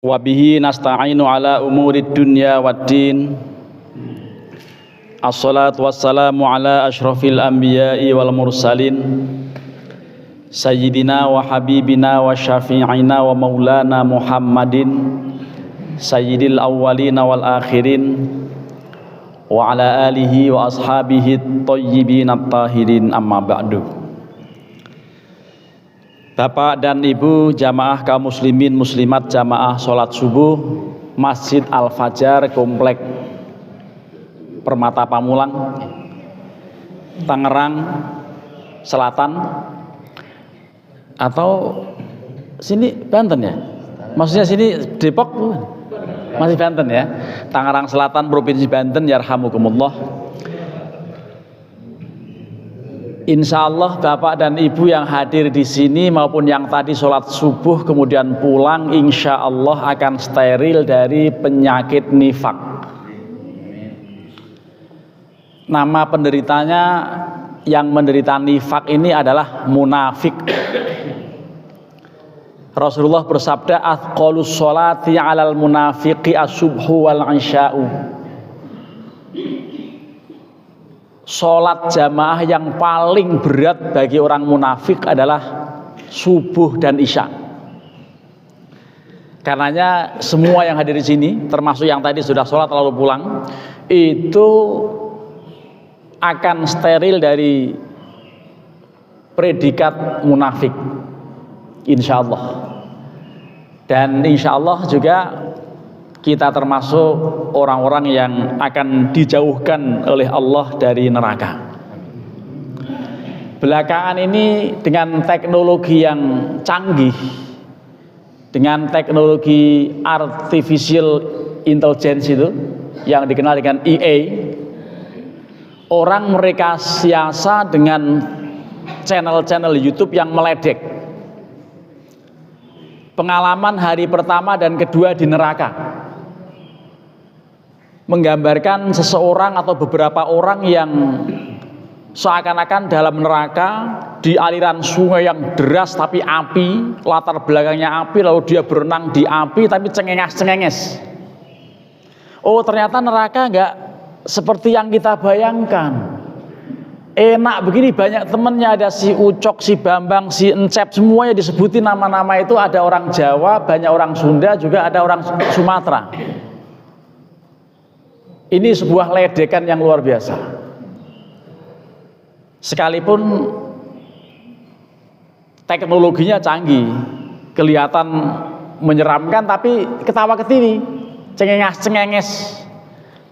Wa bihi nasta'inu ala umurid dunya waddin. Assalatu wassalamu ala ashrafil anbiya'i wal mursalin Sayyidina wa habibina wa syafi'ina wa maulana Muhammadin Sayyidil awwalina wal akhirin wa ala alihi wa ashabihi thayyibin at-tahirin, amma ba'du. Bapak dan Ibu jamaah kaum muslimin muslimat jamaah sholat subuh Masjid Al-Fajar Komplek Permata Pamulang, Tangerang Selatan, atau sini Banten ya? Maksudnya sini Depok masih Banten ya? Tangerang Selatan Provinsi Banten, yarhamukumullah. Insya Allah Bapak dan Ibu yang hadir di sini maupun yang tadi sholat subuh kemudian pulang, insya Allah akan steril dari penyakit nifak. Nama penderitanya yang menderita nifak ini adalah munafik. Rasulullah bersabda, athqalus sholati alal munafiqi as-subhu wal isya'u. Sholat jamaah yang paling berat bagi orang munafik adalah subuh dan isya. Karenanya semua yang hadir di sini, termasuk yang tadi sudah sholat lalu pulang, itu akan steril dari predikat munafik, insya Allah. Dan insya Allah juga kita termasuk orang-orang yang akan dijauhkan oleh Allah dari neraka. Belakangan ini dengan teknologi yang canggih, dengan teknologi artificial intelligence itu yang dikenal dengan EA, orang mereka siasa dengan channel-channel YouTube yang meledek. Pengalaman hari pertama dan kedua di neraka, menggambarkan seseorang atau beberapa orang yang seakan-akan dalam neraka di aliran sungai yang deras tapi api, latar belakangnya api, lalu dia berenang di api tapi cengenges-cengenges. Oh, ternyata neraka enggak seperti yang kita bayangkan. Enak begini, banyak temennya, ada si Ucok, si Bambang, si Encep, semuanya disebutin nama-nama itu. Ada orang Jawa, banyak orang Sunda, juga ada orang Sumatera. Ini sebuah ledekan yang luar biasa. Sekalipun teknologinya canggih, kelihatan menyeramkan, tapi ketawa ketiwi, cengenges-cengenges,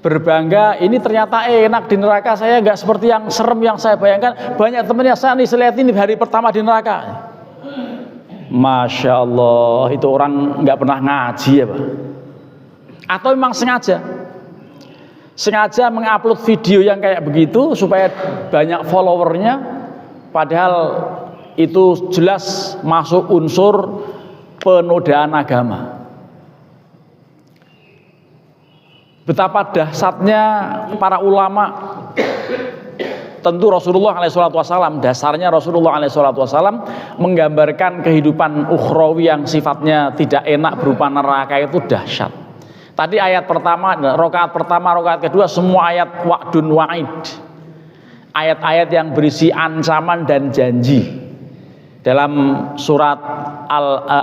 berbangga. Ini ternyata enak di neraka, saya nggak seperti yang serem yang saya bayangkan. Banyak temennya saya lihat ini hari pertama di neraka. Masya Allah, itu orang nggak pernah ngaji ya Pak? Atau memang sengaja mengupload video yang kayak begitu supaya banyak followernya, padahal itu jelas masuk unsur penodaan agama. Betapa dahsyatnya para ulama. Tentu Rasulullah SAW, dasarnya Rasulullah SAW menggambarkan kehidupan ukhrawi yang sifatnya tidak enak berupa neraka itu dahsyat. Tadi ayat pertama, rakaat pertama, rakaat kedua, semua ayat wa'dun wa'id. Ayat-ayat yang berisi ancaman dan janji. Dalam surat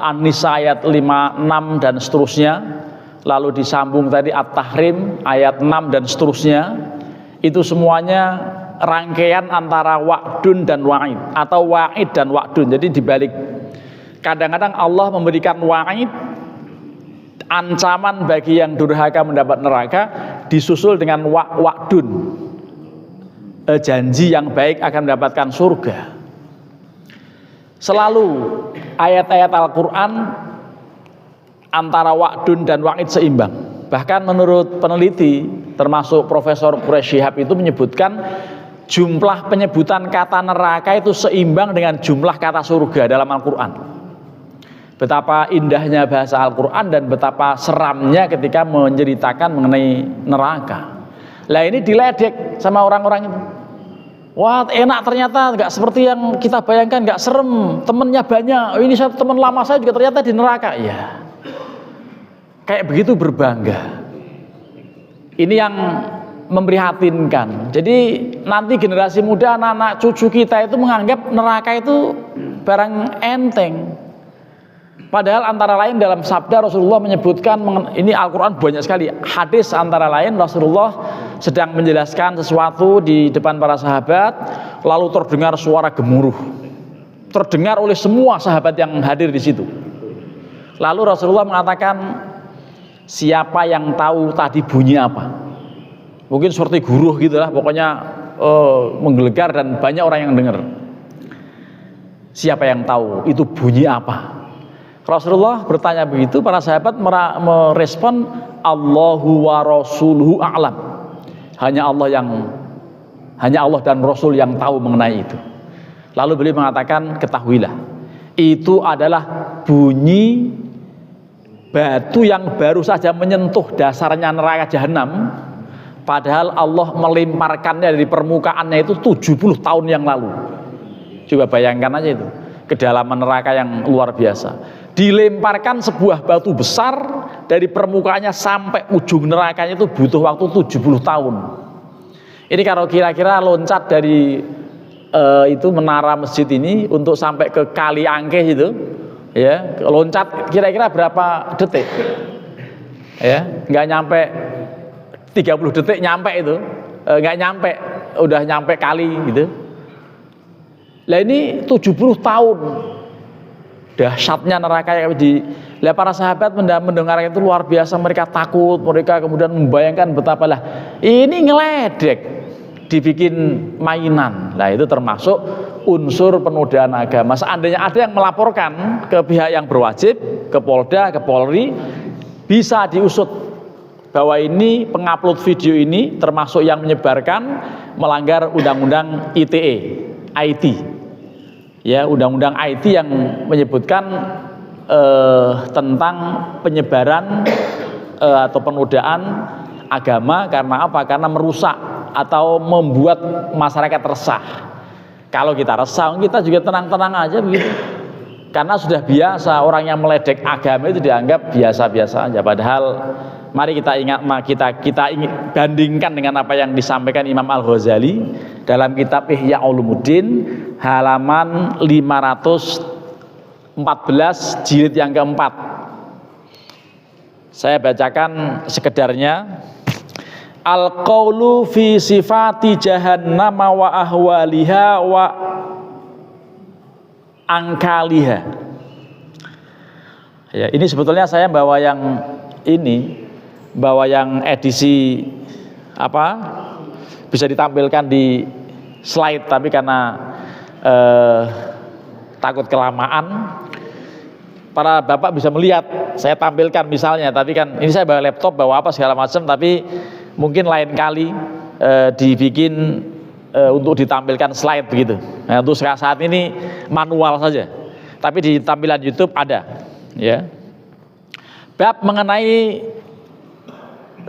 An-Nisa ayat 5, 6 dan seterusnya. Lalu disambung tadi At-Tahrim ayat 6 dan seterusnya. Itu semuanya rangkaian antara wa'dun dan wa'id, atau wa'id dan wa'dun. Jadi dibalik. Kadang-kadang Allah memberikan wa'id, ancaman bagi yang durhaka mendapat neraka, disusul dengan wa'dun, janji yang baik akan mendapatkan surga. Selalu ayat-ayat Al-Quran antara wa'dun dan wa'id seimbang. Bahkan menurut peneliti termasuk Profesor Quraish Shihab itu menyebutkan jumlah penyebutan kata neraka itu seimbang dengan jumlah kata surga dalam Al-Quran. Betapa indahnya bahasa Al-Quran dan betapa seramnya ketika menceritakan mengenai neraka. Lah ini diledek sama orang-orang itu. Wah, enak ternyata, nggak seperti yang kita bayangkan, nggak serem, temennya banyak. Ini teman lama saya juga ternyata di neraka. Ya, kayak begitu berbangga. Ini yang memprihatinkan. Jadi nanti generasi muda, anak-anak cucu kita itu menganggap neraka itu barang enteng. Padahal antara lain dalam sabda Rasulullah menyebutkan, ini Al-Quran banyak sekali hadis, antara lain Rasulullah sedang menjelaskan sesuatu di depan para sahabat, lalu terdengar suara gemuruh, terdengar oleh semua sahabat yang hadir di situ. Lalu Rasulullah mengatakan, siapa yang tahu tadi bunyi apa? Mungkin seperti guruh gitulah, pokoknya menggelegar dan banyak orang yang dengar. Siapa yang tahu itu bunyi apa? Rasulullah bertanya begitu, para sahabat merespon, Allahu wa rasuluhu a'lam. Hanya Allah dan Rasul yang tahu mengenai itu. Lalu beliau mengatakan, ketahuilah, itu adalah bunyi batu yang baru saja menyentuh dasarnya neraka jahanam, padahal Allah melemparkannya dari permukaannya itu 70 tahun yang lalu. Coba bayangkan aja itu, kedalaman neraka yang luar biasa. Dilemparkan sebuah batu besar dari permukaannya sampai ujung nerakanya itu butuh waktu 70 tahun. Ini kalau kira-kira loncat dari itu menara masjid ini untuk sampai ke Kali Angke itu, ya, loncat kira-kira berapa detik? Ya, nggak nyampe 30 detik nyampe itu, nggak nyampe, udah nyampe kali gitu. Lah ini 70 tahun dahsyatnya neraka yang lah para sahabat mendengar itu luar biasa, mereka takut, mereka kemudian membayangkan betapa lah ini ngeledek, dibikin mainan. Lah itu termasuk unsur penodaan agama. Seandainya ada yang melaporkan ke pihak yang berwajib, ke Polda, ke Polri, bisa diusut bahwa ini pengupload video ini termasuk yang menyebarkan melanggar undang-undang ITE, IT. Ya, undang-undang IT yang menyebutkan tentang penyebaran atau penodaan agama. Karena apa? Karena merusak atau membuat masyarakat resah. Kalau kita resah, kita juga tenang-tenang aja begitu. Karena sudah biasa orang yang meledek agama itu dianggap biasa-biasa aja. Padahal mari kita ingat, kita bandingkan dengan apa yang disampaikan Imam Al-Ghazali dalam kitab Ihya Ulumuddin halaman 514 jilid yang keempat. Saya bacakan sekedarnya. Al-qaulu fi sifati jahannam wa ahwaliha wa angkaliha. Ya, ini sebetulnya saya bawa yang edisi bisa ditampilkan di slide, tapi karena takut kelamaan, para bapak bisa melihat saya tampilkan misalnya, tapi kan ini saya bawa laptop, bawa apa segala macam, tapi mungkin lain kali dibikin untuk ditampilkan slide begitu. Nah, untuk saat ini manual saja, tapi di tampilan YouTube ada, ya. Bab mengenai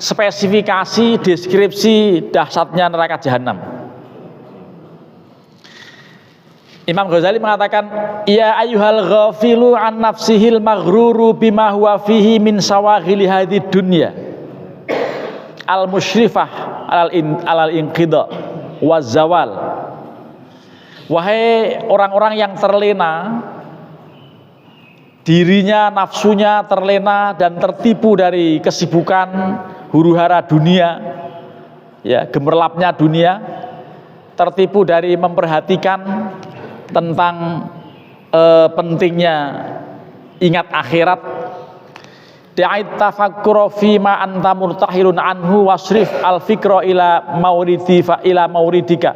spesifikasi deskripsi dahsyatnya neraka jahanam. Imam Ghazali mengatakan, ya ayyuhal ghafilu an nafsihil maghruru bima huwa fihi min sawaghili hadid dunya al musyrifah alal inqidha waz zawal. Wahai orang-orang yang terlena, dirinya, nafsunya terlena dan tertipu dari kesibukan huru-hara dunia, ya, gemerlapnya dunia, tertipu dari memperhatikan tentang pentingnya ingat akhirat. Da'it tafakkura fi ma anta murtahilun anhu wasrif al-fikra ila mauridika.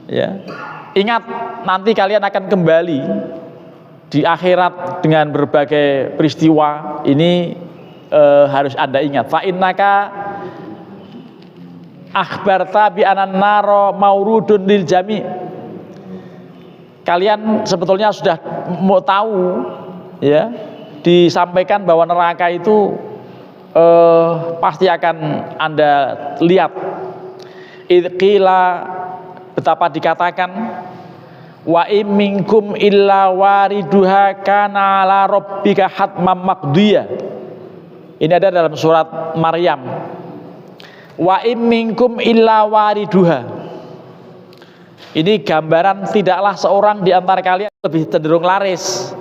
Ya. Ingat, nanti kalian akan kembali di akhirat dengan berbagai peristiwa. Ini harus Anda ingat. Fa innaka akhbarta bi anan naro maurudun lil jami'. Kalian sebetulnya sudah mau tahu, ya, disampaikan bahwa neraka itu pasti akan Anda lihat. Idqila, betapa dikatakan, wa imminkum illa wariduha kana ala rabbika hatmam maqdiya. Ini ada dalam surat Maryam. Wa im minkum illa wariduha. Ini gambaran tidaklah seorang di antara kalian lebih cenderung laris.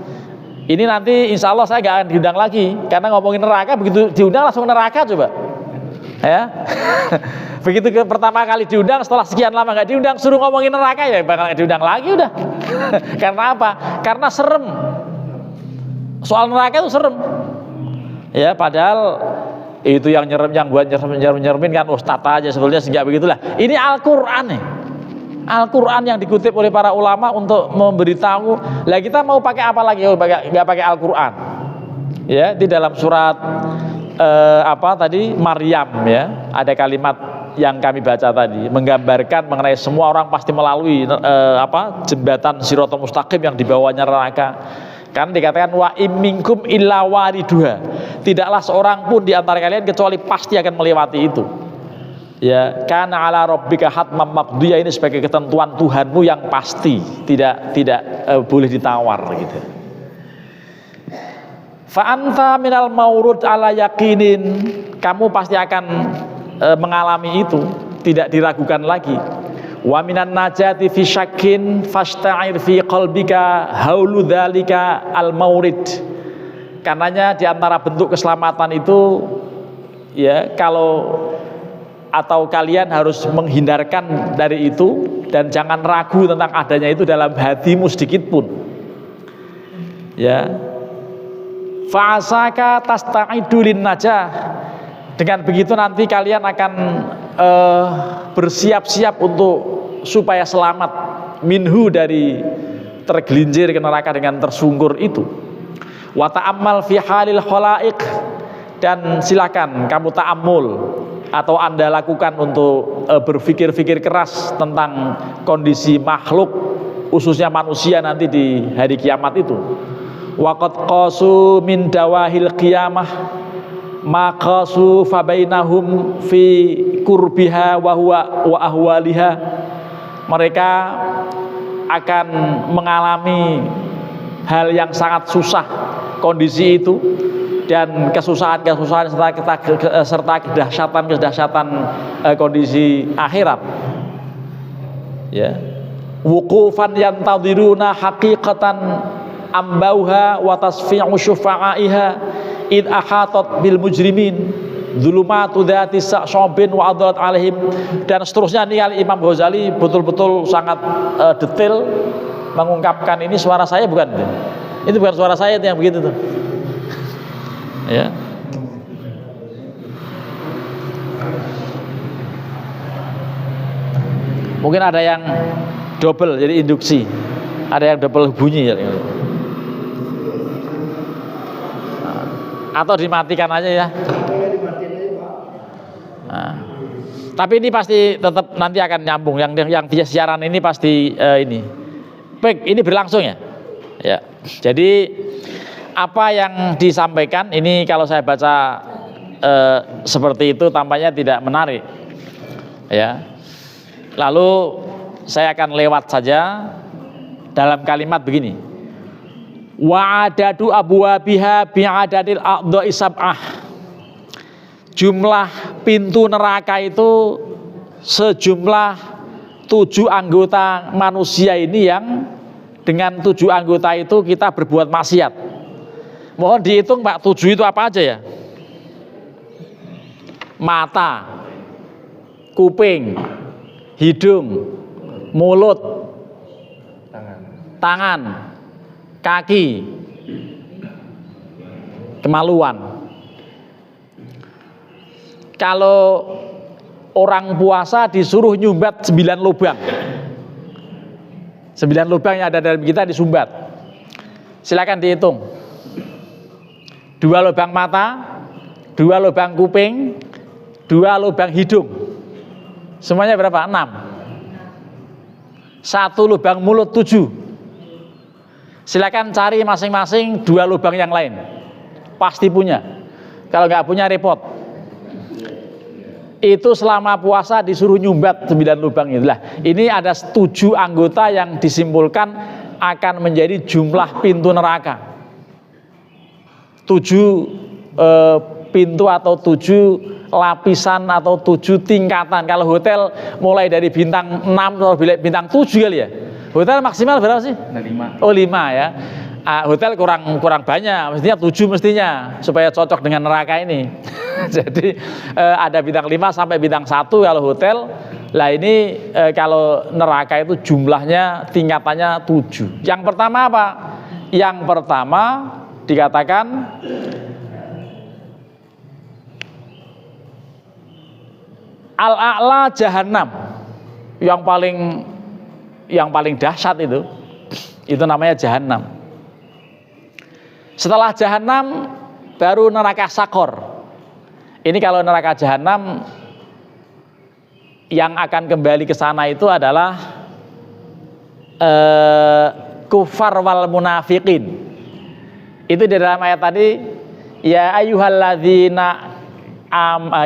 Ini nanti insya Allah saya gak akan diundang lagi, karena ngomongin neraka begitu diundang langsung neraka coba. Ya. Begitu pertama kali diundang, setelah sekian lama nggak diundang, suruh ngomongin neraka, ya bakal nggak diundang lagi udah. Karena apa? Karena serem. Soal neraka itu serem. Ya, padahal itu yang nyerem, yang buat nyeremin kan ustadz aja sebetulnya, sehingga begitulah. Ini Al-Qur'an nih. Al-Qur'an yang dikutip oleh para ulama untuk memberitahu. Lah kita mau pakai apa lagi? Nggak pakai Al-Qur'an. Ya, di dalam surat Maryam, ya, ada kalimat yang kami baca tadi menggambarkan mengenai semua orang pasti melalui jembatan Shiratal Mustaqim yang dibawanya neraka. Kan dikatakan wa im minkum illa wariduha. Tidaklah seorang pun di antara kalian kecuali pasti akan melewati itu. Ya, kana ala rabbika hatmam maqdiyah, ini sebagai ketentuan Tuhanmu yang pasti, tidak boleh ditawar gitu. Fa anta minal maurud ala yaqinin, kamu pasti akan mengalami itu, tidak diragukan lagi. Wa minan najati fi syakkin fasta'ir fi qalbika haulu dzalika al maurid. Karenanya di antara bentuk keselamatan itu, ya, atau kalian harus menghindarkan dari itu dan jangan ragu tentang adanya itu dalam hatimu sedikit pun. Ya. Fa'asaka tasta'idu lin najah. Dengan begitu nanti kalian akan bersiap-siap untuk supaya selamat minhu, dari tergelincir ke neraka dengan tersungkur itu. Wa ta'ammal fi halil khalaiq, dan silakan kamu ta'ammul atau Anda lakukan untuk berpikir-pikir keras tentang kondisi makhluk, khususnya manusia nanti di hari kiamat itu. Waqad qasu min dawahil qiyamah maqasu fabainahum fi kurbiha wa ahwaliha. Mereka akan mengalami hal yang sangat susah kondisi itu, dan kesusahan-kesusahan serta kedahsyatan kondisi akhirat. Ya. Wuqufan yantadiruna haqiqatan ambauha wa tasfi'u syufa'aiha id ahatat bil mujrimin dzulumatu dzati sa'sobin wa adrat alaihim, dan seterusnya. Ini Imam Ghazali betul-betul sangat detail mengungkapkan ini. Suara saya bukan itu bukan suara saya itu yang begitu tuh. Ya. Mungkin ada yang double jadi induksi, ada yang double bunyi ya. Atau dimatikan aja ya. Nah, tapi ini pasti tetap nanti akan nyambung. Yang siaran ini pasti ini. Baik, ini berlangsung ya. Ya. Jadi apa yang disampaikan ini kalau saya baca seperti itu tampaknya tidak menarik. Ya. Lalu saya akan lewat saja dalam kalimat begini. Wa adadu abwabiha bi'adadil a'dha'i sab'ah. Jumlah pintu neraka itu sejumlah 7 anggota manusia ini, yang dengan 7 anggota itu kita berbuat maksiat. Mohon dihitung Pak, 7 itu apa aja ya? Mata, kuping, hidung, mulut, tangan, kaki, kemaluan. Kalau orang puasa disuruh nyumbat 9 lubang. 9 lubang yang ada dalam kita disumbat. Silakan dihitung. 2 lubang mata, 2 lubang kuping, 2 lubang hidung. Semuanya berapa? 6. 1 lubang mulut 7. Silakan cari masing-masing 2 lubang yang lain. Pasti punya. Kalau nggak punya repot. Itu selama puasa disuruh nyumbat 9 lubang itulah. Ini ada 7 anggota yang disimpulkan akan menjadi jumlah pintu neraka. 7 pintu atau 7 lapisan atau 7 tingkatan. Kalau hotel mulai dari bintang 6 atau bintang 7 kali ya. Hotel maksimal berapa sih? 5. Oh 5 ya. Hotel kurang banyak, mestinya 7 mestinya supaya cocok dengan neraka ini. Jadi ada bintang 5 sampai bintang 1 kalau hotel. Lah ini kalau neraka itu jumlahnya tingkatannya 7. Yang pertama apa? Yang pertama dikatakan al-a'la jahannam. Yang paling dahsyat itu namanya jahannam. Setelah jahannam baru neraka sakor. Ini kalau neraka jahannam yang akan kembali ke sana itu adalah kufar wal munafiqin. Itu di dalam ayat tadi, ya ayyuhalladzina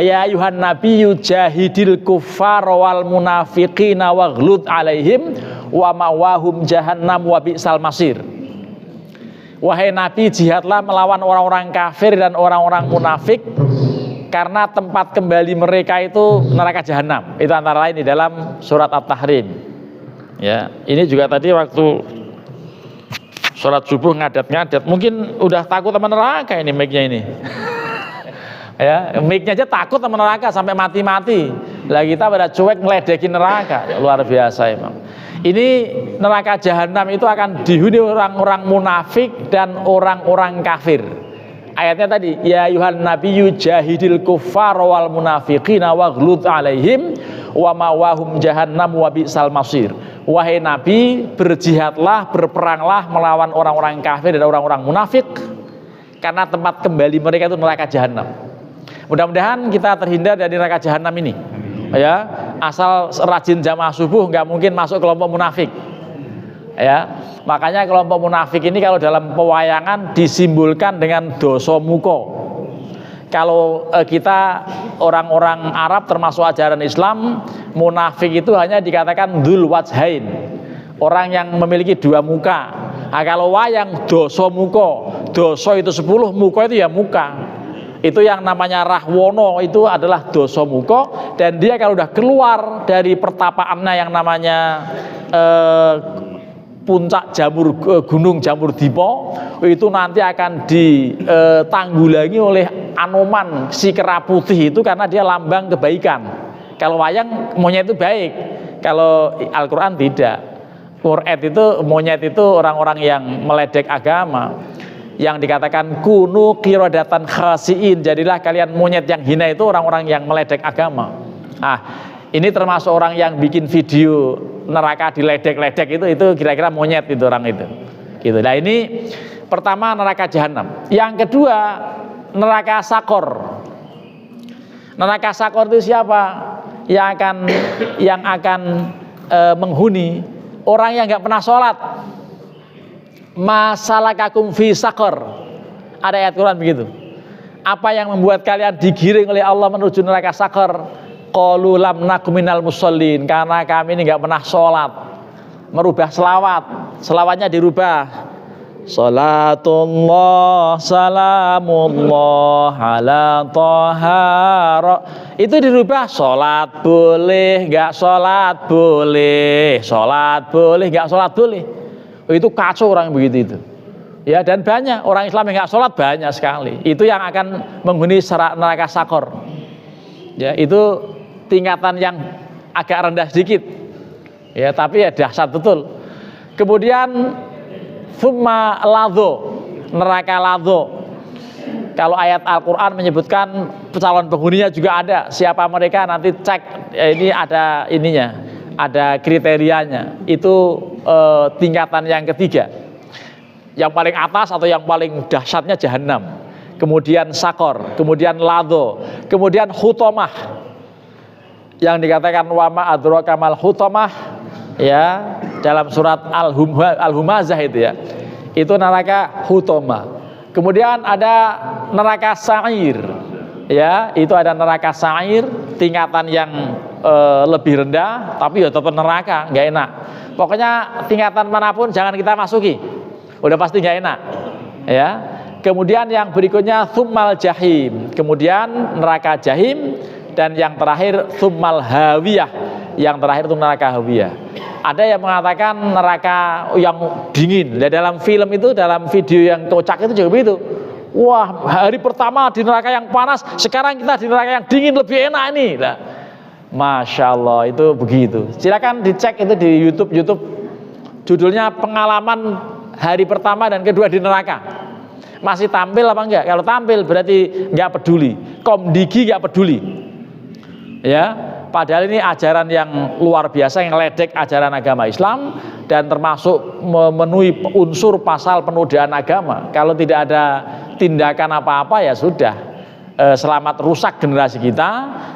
ya ayuhan nabiyyu jahidil kuffar wal munafiqina waghlud alaihim wa ma'wahum jahannam wa bi'sal masir. Wahai Nabi, jihadlah melawan orang-orang kafir dan orang-orang munafik, karena tempat kembali mereka itu neraka jahanam. Itu antara lain di dalam surat At-Tahrim. Ya, ini juga tadi waktu sholat subuh ngadat-ngadat, mungkin udah takut sama neraka ini mic-nya ini. Ya, mic-nya aja takut sama neraka sampai mati-mati. Lah kita pada cuek ngeledekin neraka. Ya, luar biasa emang. Ini neraka jahanam itu akan dihuni orang-orang munafik dan orang-orang kafir. Ayatnya tadi, ya ayuhan nabiyyu jahidil kuffar wal munafiqina waghlud alaihim wa ma'wahum jahannam wa bi'sal masir. Wahai Nabi, berjihadlah, berperanglah melawan orang-orang kafir dan orang-orang munafik, karena tempat kembali mereka itu neraka jahanam. Mudah-mudahan kita terhindar dari neraka jahanam ini. Ya, asal rajin jamaah subuh nggak mungkin masuk kelompok munafik. Ya, makanya kelompok munafik ini kalau dalam pewayangan disimbolkan dengan dosa muko. Kalau kita orang-orang Arab termasuk ajaran Islam, munafik itu hanya dikatakan dzul wajhain, orang yang memiliki 2 muka. Nah, kalau wayang dosa muko, dosa itu 10, muko itu ya muka. Itu yang namanya rahwono, itu adalah dosa muko, dan dia kalau udah keluar dari pertapaannya yang namanya puncak gunung Jamur Dipo, itu nanti akan ditanggulangi oleh Anoman si kera putih itu, karena dia lambang kebaikan. Kalau wayang monyet itu baik, kalau Al-Quran tidak. Qur'an itu monyet itu orang-orang yang meledek agama, yang dikatakan kunu qiradatan khasiin, jadilah kalian monyet yang hina, itu orang-orang yang meledek agama. Ah, ini termasuk orang yang bikin video neraka diledek-ledek, itu kira-kira monyet itu orang itu. Gitu. Nah, ini pertama neraka jahanam. Yang kedua neraka sakor. Neraka sakor itu siapa? Yang akan menghuni orang yang nggak pernah sholat. Masalakakum fi sakor. Ada ayat Quran begitu. Apa yang membuat kalian digiring oleh Allah menuju neraka sakor? Qalu lam nakum minal musallin, karena kami ini nggak pernah sholat. Merubah selawatnya dirubah. Salatullah salamullah ala tohara, itu dirubah sholat boleh nggak sholat boleh, sholat boleh nggak sholat boleh. Itu kacau orang begitu itu. Ya, dan banyak orang Islam yang nggak sholat banyak sekali. Itu yang akan menghuni neraka sakor. Ya, itu tingkatan yang agak rendah sedikit. Ya, tapi ya dahsyat betul. Kemudian summa ladho, neraka ladho. Kalau ayat Al-Quran menyebutkan calon penghuninya juga ada. Siapa mereka nanti cek, ini ada ininya, ada kriterianya. Itu tingkatan yang ketiga. Yang paling atas atau yang paling dahsyatnya jahanam. Kemudian sakor, kemudian ladho, kemudian hutomah. Yang dikatakan wama adraka mal hutomah, ya, dalam surat Al-Humazah itu ya. Itu neraka hutomah. Kemudian ada neraka sa'ir. Ya, itu ada neraka sa'ir, tingkatan yang lebih rendah, tapi ya tetap neraka, nggak enak. Pokoknya tingkatan manapun jangan kita masuki, udah pasti nggak enak. Ya, Kemudian yang berikutnya tsummal jahim, kemudian neraka jahim, dan yang terakhir tsummal hawiyah, yang terakhir itu neraka hawiyah. Ada yang mengatakan neraka yang dingin. Ya, dalam film itu, dalam video yang kocak itu juga begitu. Wah, hari pertama di neraka yang panas, sekarang kita di neraka yang dingin, lebih enak ini. Nah, Masya Allah, itu begitu. Silakan dicek itu di YouTube. Judulnya pengalaman hari pertama dan kedua di neraka. Masih tampil apa enggak? Kalau tampil berarti enggak peduli. Komdigi enggak peduli. Ya, padahal ini ajaran yang luar biasa, yang ledek ajaran agama Islam, dan termasuk memenuhi unsur pasal penodaan agama. Kalau tidak ada tindakan apa-apa ya sudah, selamat rusak generasi kita,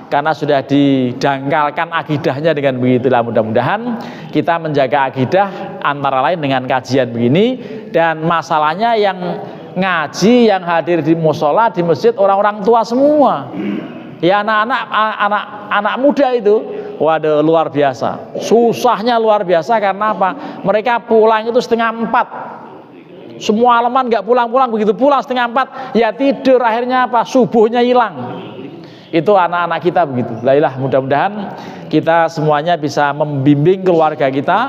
karena sudah didangkalkan akidahnya dengan begitulah. Mudah-mudahan kita menjaga akidah antara lain dengan kajian begini. Dan masalahnya yang ngaji, yang hadir di musola, di masjid orang-orang tua semua. Ya, anak muda itu, waduh, luar biasa. Susahnya luar biasa karena apa? Mereka pulang itu 3:30. Semua alaman nggak pulang-pulang, begitu pulang 3:30 ya tidur, akhirnya apa? Subuhnya hilang. Itu anak-anak kita begitu. Lailah, mudah-mudahan kita semuanya bisa membimbing keluarga kita,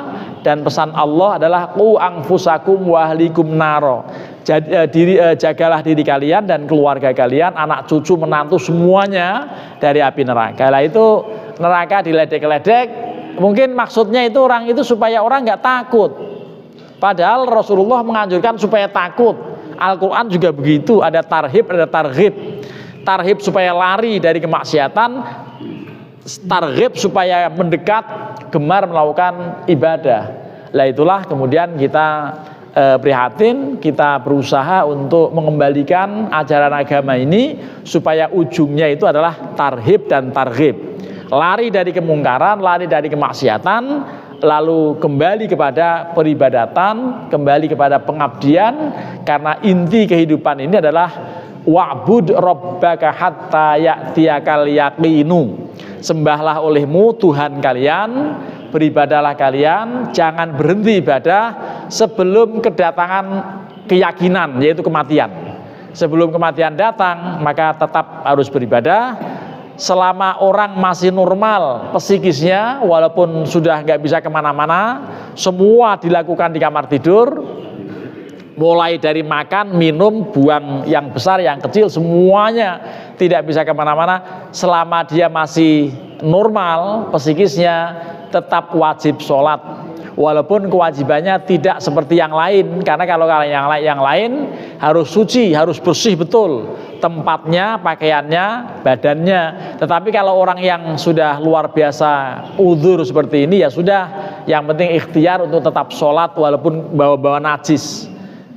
dan pesan Allah adalah qu anfusakum wa ahlikum naro. Jagalah diri kalian dan keluarga kalian, anak cucu menantu semuanya dari api neraka. Lah itu neraka diledek-ledek. Mungkin maksudnya itu orang itu supaya orang nggak takut. Padahal Rasulullah menganjurkan supaya takut. Al-Quran juga begitu, ada tarhib, ada targhib. Tarhib supaya lari dari kemaksiatan, targhib supaya mendekat, gemar melakukan ibadah. Lah itulah kemudian kita prihatin, kita berusaha untuk mengembalikan ajaran agama ini supaya ujungnya itu adalah tarhib dan targhib. Lari dari kemungkaran, lari dari kemaksiatan, lalu kembali kepada peribadatan, kembali kepada pengabdian, karena inti kehidupan ini adalah wa'bud rabbaka hatta ya'tiyakal yaqinu. Sembahlah olehmu Tuhan kalian, beribadahlah kalian, jangan berhenti ibadah sebelum kedatangan keyakinan, yaitu kematian. Sebelum kematian datang, maka tetap harus beribadah. Selama orang masih normal psikisnya, walaupun sudah nggak bisa kemana-mana, semua dilakukan di kamar tidur, mulai dari makan, minum, buang yang besar, yang kecil, semuanya tidak bisa kemana-mana. Selama dia masih normal psikisnya, tetap wajib sholat, walaupun kewajibannya tidak seperti yang lain. Karena kalau yang lain harus suci, harus bersih betul tempatnya, pakaiannya, badannya. Tetapi kalau orang yang sudah luar biasa uzur seperti ini, ya sudah, yang penting ikhtiar untuk tetap sholat walaupun bawa-bawa najis.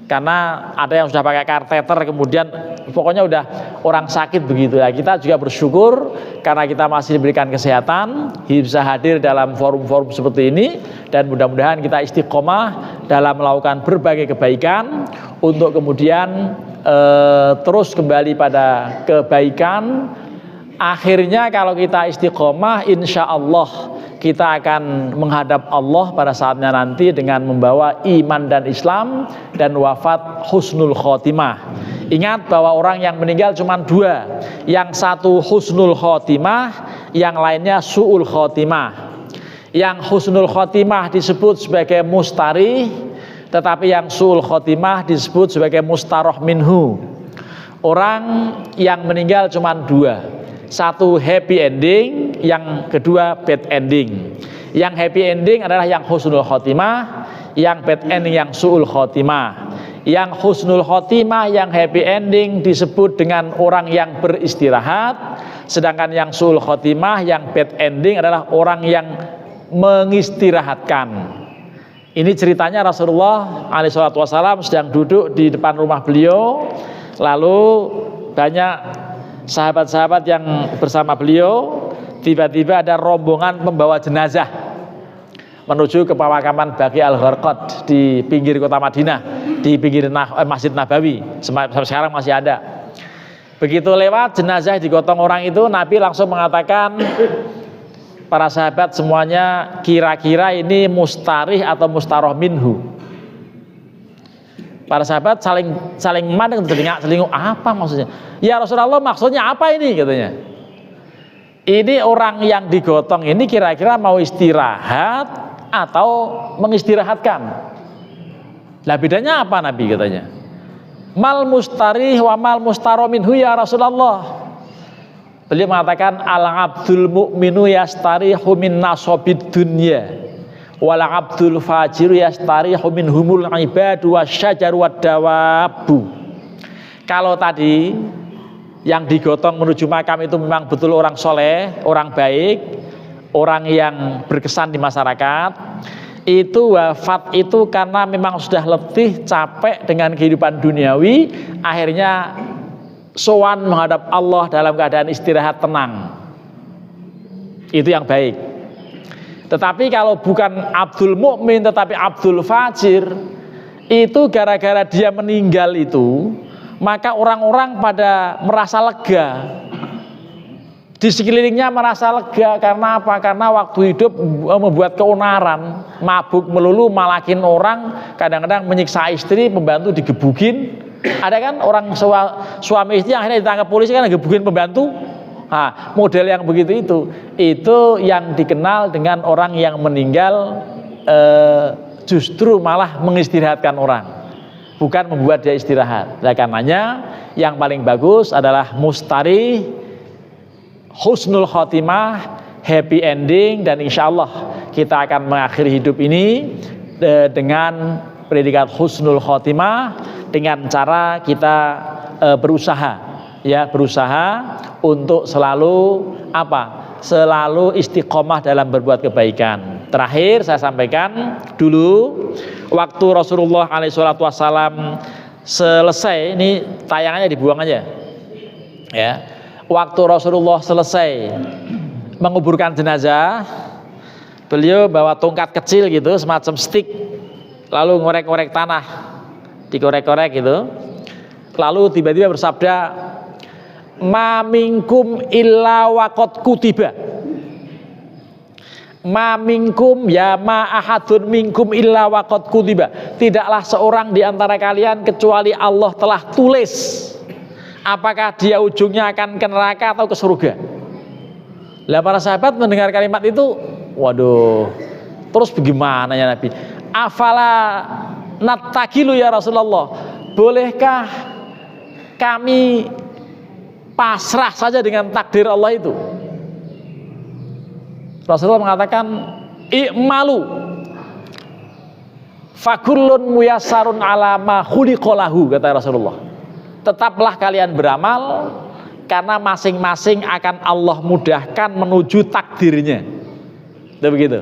Karena ada yang sudah pakai kateter, kemudian pokoknya udah orang sakit begitu ya. Kita juga bersyukur karena kita masih diberikan kesehatan, bisa hadir dalam forum-forum seperti ini, dan mudah-mudahan kita istiqomah dalam melakukan berbagai kebaikan untuk kemudian terus kembali pada kebaikan. Akhirnya kalau kita istiqomah, insya Allah kita akan menghadap Allah pada saatnya nanti dengan membawa iman dan Islam dan wafat husnul khotimah. Ingat bahwa orang yang meninggal cuma dua, yang satu husnul khotimah, yang lainnya su'ul khotimah. Yang husnul khotimah disebut sebagai mustari, tetapi yang su'ul khotimah disebut sebagai mustaroh minhu. Orang yang meninggal cuma dua, satu happy ending, yang kedua bad ending. Yang happy ending adalah yang husnul khotimah, yang bad ending yang su'ul khotimah. Yang husnul khotimah, yang happy ending disebut dengan orang yang beristirahat, sedangkan yang su'ul khotimah, yang bad ending adalah orang yang mengistirahatkan. Ini ceritanya Rasulullah SAW sedang duduk di depan rumah beliau, lalu banyak sahabat-sahabat yang bersama beliau. Tiba-tiba ada rombongan pembawa jenazah menuju ke pemakaman Baqi al-Gharqad di pinggir kota Madinah, di pinggir Masjid Nabawi. Sampai sekarang masih ada. Begitu lewat jenazah digotong orang itu, Nabi langsung mengatakan, para sahabat semuanya, kira-kira ini mustarih atau mustaroh minhu. Para sahabat saling memandang, celingak-celinguk, apa maksudnya? Ya Rasulullah, maksudnya apa ini katanya? Ini orang yang digotong ini kira-kira mau istirahat atau mengistirahatkan? Lah bedanya apa Nabi katanya? Mal mustarih wa mal mustaro minhu ya Rasulullah. Beliau mengatakan al abdul mu'minu yastarihu min nasobid dunya wal abdul fajiru yastarihu min humul ibadu wasyajaru wadawabu. Kalau tadi yang digotong menuju makam itu memang betul orang soleh, orang baik, orang yang berkesan di masyarakat, itu wafat itu karena memang sudah letih, capek dengan kehidupan duniawi, akhirnya sowan menghadap Allah dalam keadaan istirahat tenang. Itu yang baik. Tetapi kalau bukan Abdul Mukmin tetapi Abdul Fajir, itu gara-gara dia meninggal itu, maka orang-orang pada merasa lega. Di sekelilingnya merasa lega karena apa? Karena waktu hidup membuat keonaran, mabuk melulu, malakin orang, kadang-kadang menyiksa istri, pembantu digebukin. Ada kan orang suami istri akhirnya ditangkap polisi kan gebukin pembantu. Nah, model yang begitu itu yang dikenal dengan orang yang meninggal justru malah mengistirahatkan orang, bukan membuat dia istirahat. Nah, karenanya yang paling bagus adalah mustari, husnul khotimah, happy ending, dan insya Allah kita akan mengakhiri hidup ini dengan predikat husnul khotimah dengan cara kita berusaha untuk selalu selalu istiqomah dalam berbuat kebaikan. Terakhir saya sampaikan dulu, waktu Rasulullah SAW selesai, ini tayangannya dibuang aja ya. Waktu Rasulullah selesai menguburkan jenazah, beliau bawa tongkat kecil gitu, semacam stick, lalu ngorek-ngorek tanah, dikorek-korek gitu, lalu tiba-tiba bersabda, ma minkum illa waqad kutiba. Ma minkum ya ma ahadun minkum illa waqad kutiba. Tidaklah seorang di antara kalian kecuali Allah telah tulis apakah dia ujungnya akan ke neraka atau ke surga. Lah para sahabat mendengar kalimat itu, waduh, terus bagaimana ya Nabi? Afala nattakilu ya Rasulullah, bolehkah kami pasrah saja dengan takdir Allah itu? Rasulullah mengatakan, i'malu fakullun muyassarun ala ma khuliqalahu, kata Rasulullah. Tetaplah kalian beramal karena masing-masing akan Allah mudahkan menuju takdirnya. Itu begitu.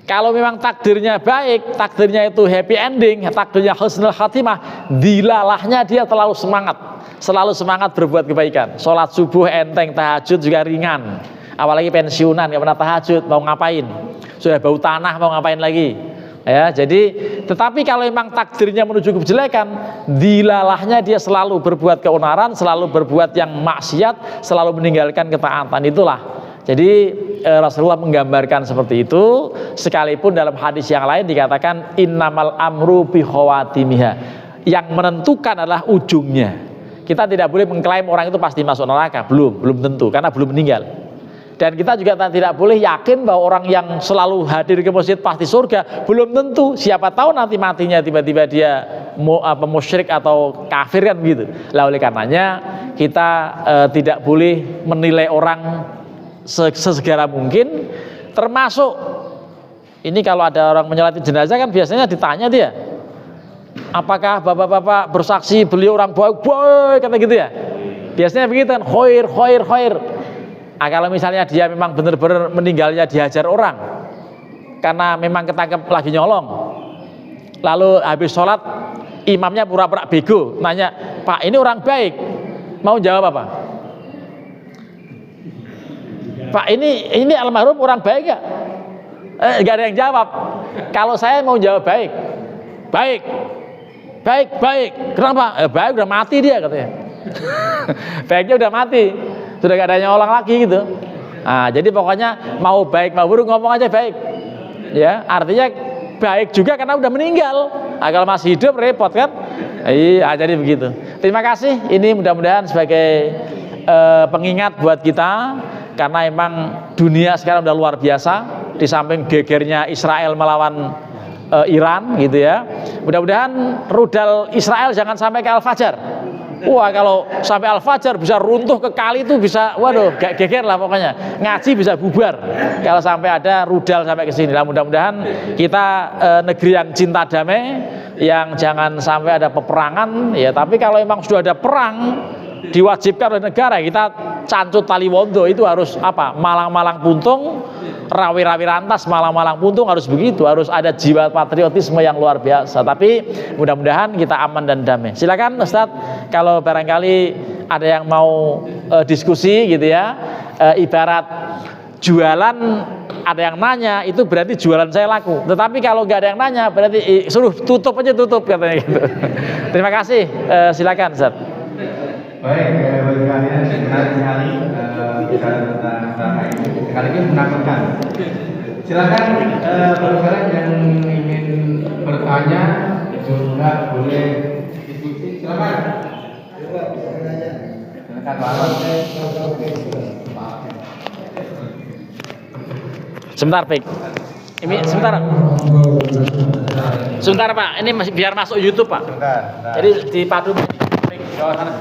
Kalau memang takdirnya baik, takdirnya itu happy ending, takdirnya husnul khatimah, dilalahnya dia selalu semangat berbuat kebaikan. Sholat subuh enteng, tahajud juga ringan. Apalagi pensiunan, gak pernah tahajud, mau ngapain? Sudah bau tanah, mau ngapain lagi? Ya, jadi, tetapi kalau memang takdirnya menuju kejelekan, dilalahnya dia selalu berbuat keonaran, selalu berbuat yang maksiat, selalu meninggalkan ketaatan. Itulah. Jadi Rasulullah menggambarkan seperti itu, sekalipun dalam hadis yang lain dikatakan innamal amru bi khawatimiha. Yang menentukan adalah ujungnya. Kita tidak boleh mengklaim orang itu pasti masuk neraka, belum tentu karena belum meninggal. Dan kita juga tidak boleh yakin bahwa orang yang selalu hadir ke masjid pasti surga, belum tentu. Siapa tahu nanti matinya tiba-tiba dia musyrik atau kafir kan begitu. Lah oleh karenanya kita tidak boleh menilai orang sesegera mungkin, termasuk ini kalau ada orang menyolati jenazah kan biasanya ditanya dia, apakah bapak-bapak bersaksi beliau orang baik kata gitu ya, biasanya begitu kan, khair. Kalau misalnya dia memang benar-benar meninggalnya dihajar orang karena memang ketangkep lagi nyolong, lalu habis sholat imamnya pura-pura bego, nanya, Pak ini orang baik, mau jawab apa? Pak ini almarhum orang baik gak? Gak ada yang jawab. Kalau saya mau jawab baik. Kenapa? Baik udah mati dia katanya. Baiknya udah mati, sudah gak ada nyolong lagi gitu. Nah, jadi pokoknya mau baik mau buruk ngomong aja baik. Ya, artinya baik juga karena udah meninggal. Nah, kalau masih hidup repot kan? Iya, jadi begitu. Terima kasih. Ini mudah-mudahan sebagai pengingat buat kita, karena emang dunia sekarang udah luar biasa. Di samping gegernya Israel melawan Iran gitu ya. Mudah-mudahan rudal Israel jangan sampai ke Al-Fajar. Wah, kalau sampai Al-Fajar bisa runtuh ke kali itu bisa, waduh, gak geger lah pokoknya. Ngaji bisa bubar kalau sampai ada rudal sampai ke sini. Nah, mudah-mudahan kita negeri yang cinta damai, yang jangan sampai ada peperangan ya. Tapi kalau memang sudah ada perang diwajibkan oleh negara, kita cancut tali wondo, itu harus apa? Malang-malang puntung, rawi-rawi rantas, malang-malang puntung, harus begitu, harus ada jiwa patriotisme yang luar biasa. Tapi mudah-mudahan kita aman dan damai. Silakan Ustadz, kalau barangkali ada yang mau diskusi gitu ya, ibarat jualan, ada yang nanya itu berarti jualan saya laku. Tetapi kalau nggak ada yang nanya berarti suruh tutup aja, tutup katanya gitu. Terima kasih. Silakan Ustadz. Baik, bagi kalian menarik sekali bicara tentang neraka ini, sekaligus menakutkan. Silakan saudara yang ingin bertanya juga boleh diskusi. Silakan. Silakan Pak. Sebentar, Pik. Ini sebentar. Sebentar, Pak. Ini masih biar masuk YouTube, Pak. Sebentar. Jadi dipadu Pik bawah sana.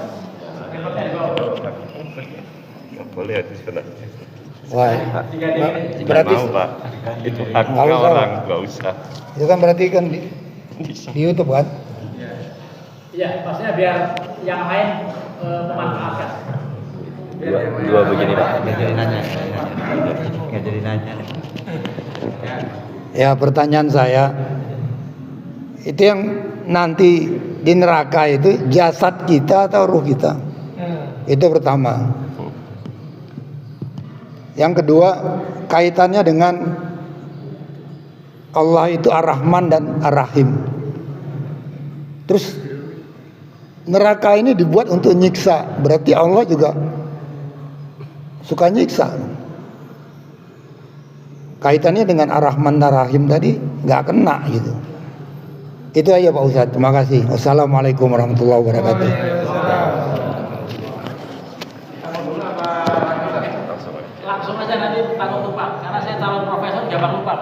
Nggak boleh itu sebenarnya. Wah, berarti Mau Pak, itu hak Nggak usah, orang, Pak. nggak usah. itu kan berarti kan di YouTube kan? Iya, maksudnya biar yang lain memanfaatkan. Dua begini Pak. Nggak jadi nanya. Ya, pertanyaan saya itu yang nanti di neraka itu jasad kita atau ruh kita? Itu pertama. Yang kedua, kaitannya dengan Allah itu Ar-Rahman dan Ar-Rahim. Terus neraka ini dibuat untuk nyiksa, berarti Allah juga suka nyiksa. Kaitannya dengan Ar-Rahman dan Ar-Rahim tadi nggak kena gitu. Itu aja Pak Ustadz. Terima kasih. Wassalamualaikum warahmatullahi wabarakatuh. Langsung aja nanti takut lupa, karena saya calon profesor gampang lupa.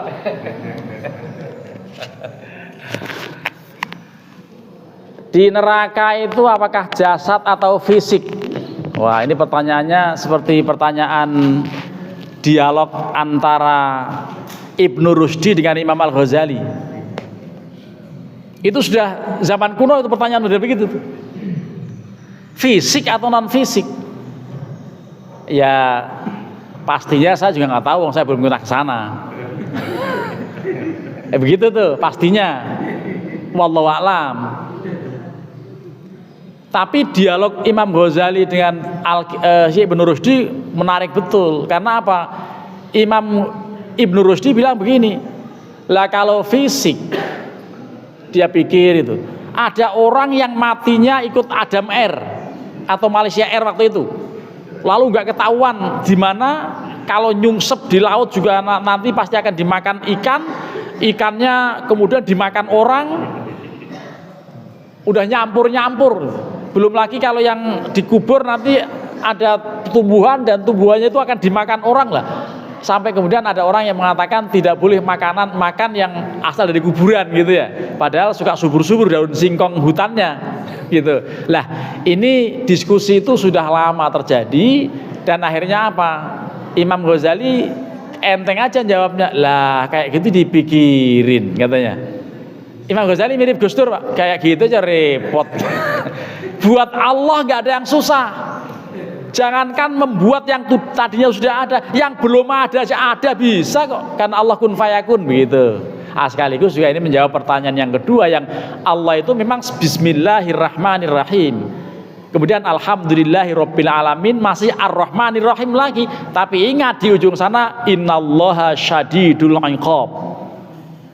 Di neraka itu apakah jasad atau fisik? Wah, ini pertanyaannya seperti pertanyaan dialog antara Ibnu Rushdi dengan Imam Al-Ghazali. Itu sudah zaman kuno, itu pertanyaan udah begitu tuh. Fisik atau non fisik? Ya pastinya saya juga nggak tahu, saya belum pernah ke sana. Begitu tuh pastinya. Wallahu a'lam. Tapi dialog Imam Ghazali dengan Ibnu Rushdi menarik betul. Karena apa? Imam Ibnu Rushdi bilang begini, lah kalau fisik, dia pikir itu ada orang yang matinya ikut Adam Air atau Malaysia Air waktu itu, lalu nggak ketahuan di mana. Kalau nyungsep di laut juga nanti pasti akan dimakan ikan, ikannya kemudian dimakan orang, udah nyampur. Belum lagi kalau yang dikubur nanti ada tumbuhan, dan tumbuhannya itu akan dimakan orang lah. Sampai kemudian ada orang yang mengatakan tidak boleh makan yang asal dari kuburan gitu ya. Padahal suka subur-subur daun singkong hutannya gitu. Lah, ini diskusi itu sudah lama terjadi, dan akhirnya apa? Imam Ghazali enteng aja jawabnya, lah kayak gitu dipikirin katanya. Imam Ghazali mirip Gus Dur, Pak. Kayak gitu aja repot. Buat Allah nggak ada yang susah. Jangankan membuat yang tadinya sudah ada, yang belum ada aja ada, bisa kok. Karena Allah kun fayakun begitu. Sekaligus juga ini menjawab pertanyaan yang kedua, yang Allah itu memang Bismillahirrahmanirrahim. Kemudian Alhamdulillahirabbil alamin, masih Ar-Rahmanir-Rahim lagi. Tapi ingat di ujung sana, Innallaha syadidul iqab.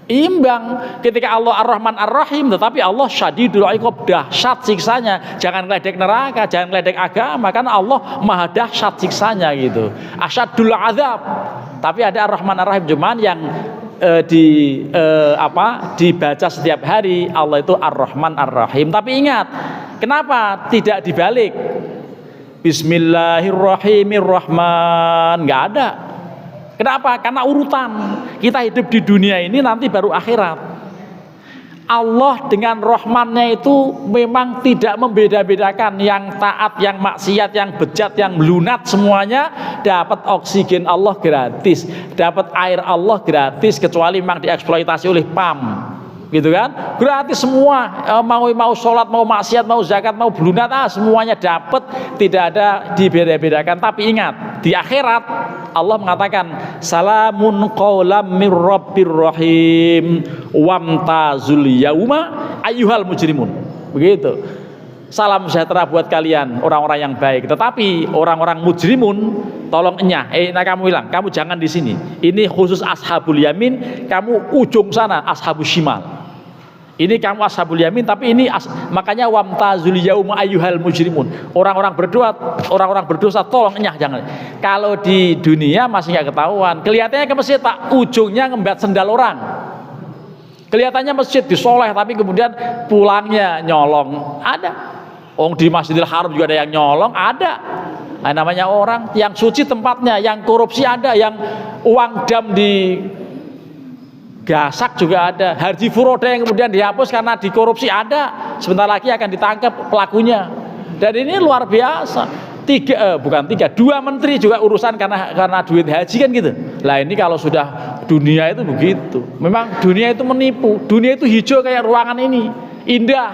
Imbang ketika Allah Ar-Rahman Ar-Rahim, tetapi Allah syadidul iqab, dahsyat siksanya. Jangan ledek neraka, jangan ledek agama, karena Allah maha dahsyat siksanya gitu. Asyadul azab. Tapi ada Ar-Rahman Ar-Rahim, cuman yang dibaca setiap hari, Allah itu Ar-Rahman Ar-Rahim. Tapi ingat, kenapa tidak dibalik? Bismillahirrahmanirrahim, nggak ada. Kenapa? Karena urutan. Kita hidup di dunia ini, nanti baru akhirat. Allah dengan rahmannya itu memang tidak membeda-bedakan yang taat, yang maksiat, yang bejat, yang melunat, semuanya dapat oksigen Allah gratis, dapat air Allah gratis, kecuali memang dieksploitasi oleh PAM, gitu kan? Gratis semua, mau sholat, mau maksiat, mau zakat, mau belunat, semuanya dapat, tidak ada dibeda-bedakan. Tapi ingat, di akhirat Allah mengatakan salamun qaulam mir rabbir rahim wamtazul yauma ayyuhal mujrimun. Begitu. Salam sejahtera buat kalian orang-orang yang baik. Tetapi orang-orang mujrimun tolong enyah. Nah kamu bilang, kamu jangan di sini. Ini khusus ashabul yamin, kamu ujung sana ashabus shimal. Ini kamu ashabul yamin, tapi ini makanya wamtazul yauma ayyuhal mujrimun. Orang-orang berdosa tolong enyah, jangan. Kalau di dunia masih nggak ketahuan. Kelihatannya ke masjid tak ujungnya ngembat sendal orang. Kelihatannya masjid disoleh, tapi kemudian pulangnya nyolong. Ada. Di Masjidil Haram juga ada yang nyolong, ada. Nah, namanya orang yang suci tempatnya, yang korupsi ada, yang uang dam di gasak juga ada, haji furoda yang kemudian dihapus karena dikorupsi ada, sebentar lagi akan ditangkap pelakunya. Dan ini luar biasa. Dua menteri juga urusan karena duit haji kan gitu. Lah ini kalau sudah dunia itu begitu. Memang dunia itu menipu. Dunia itu hijau kayak ruangan ini, indah,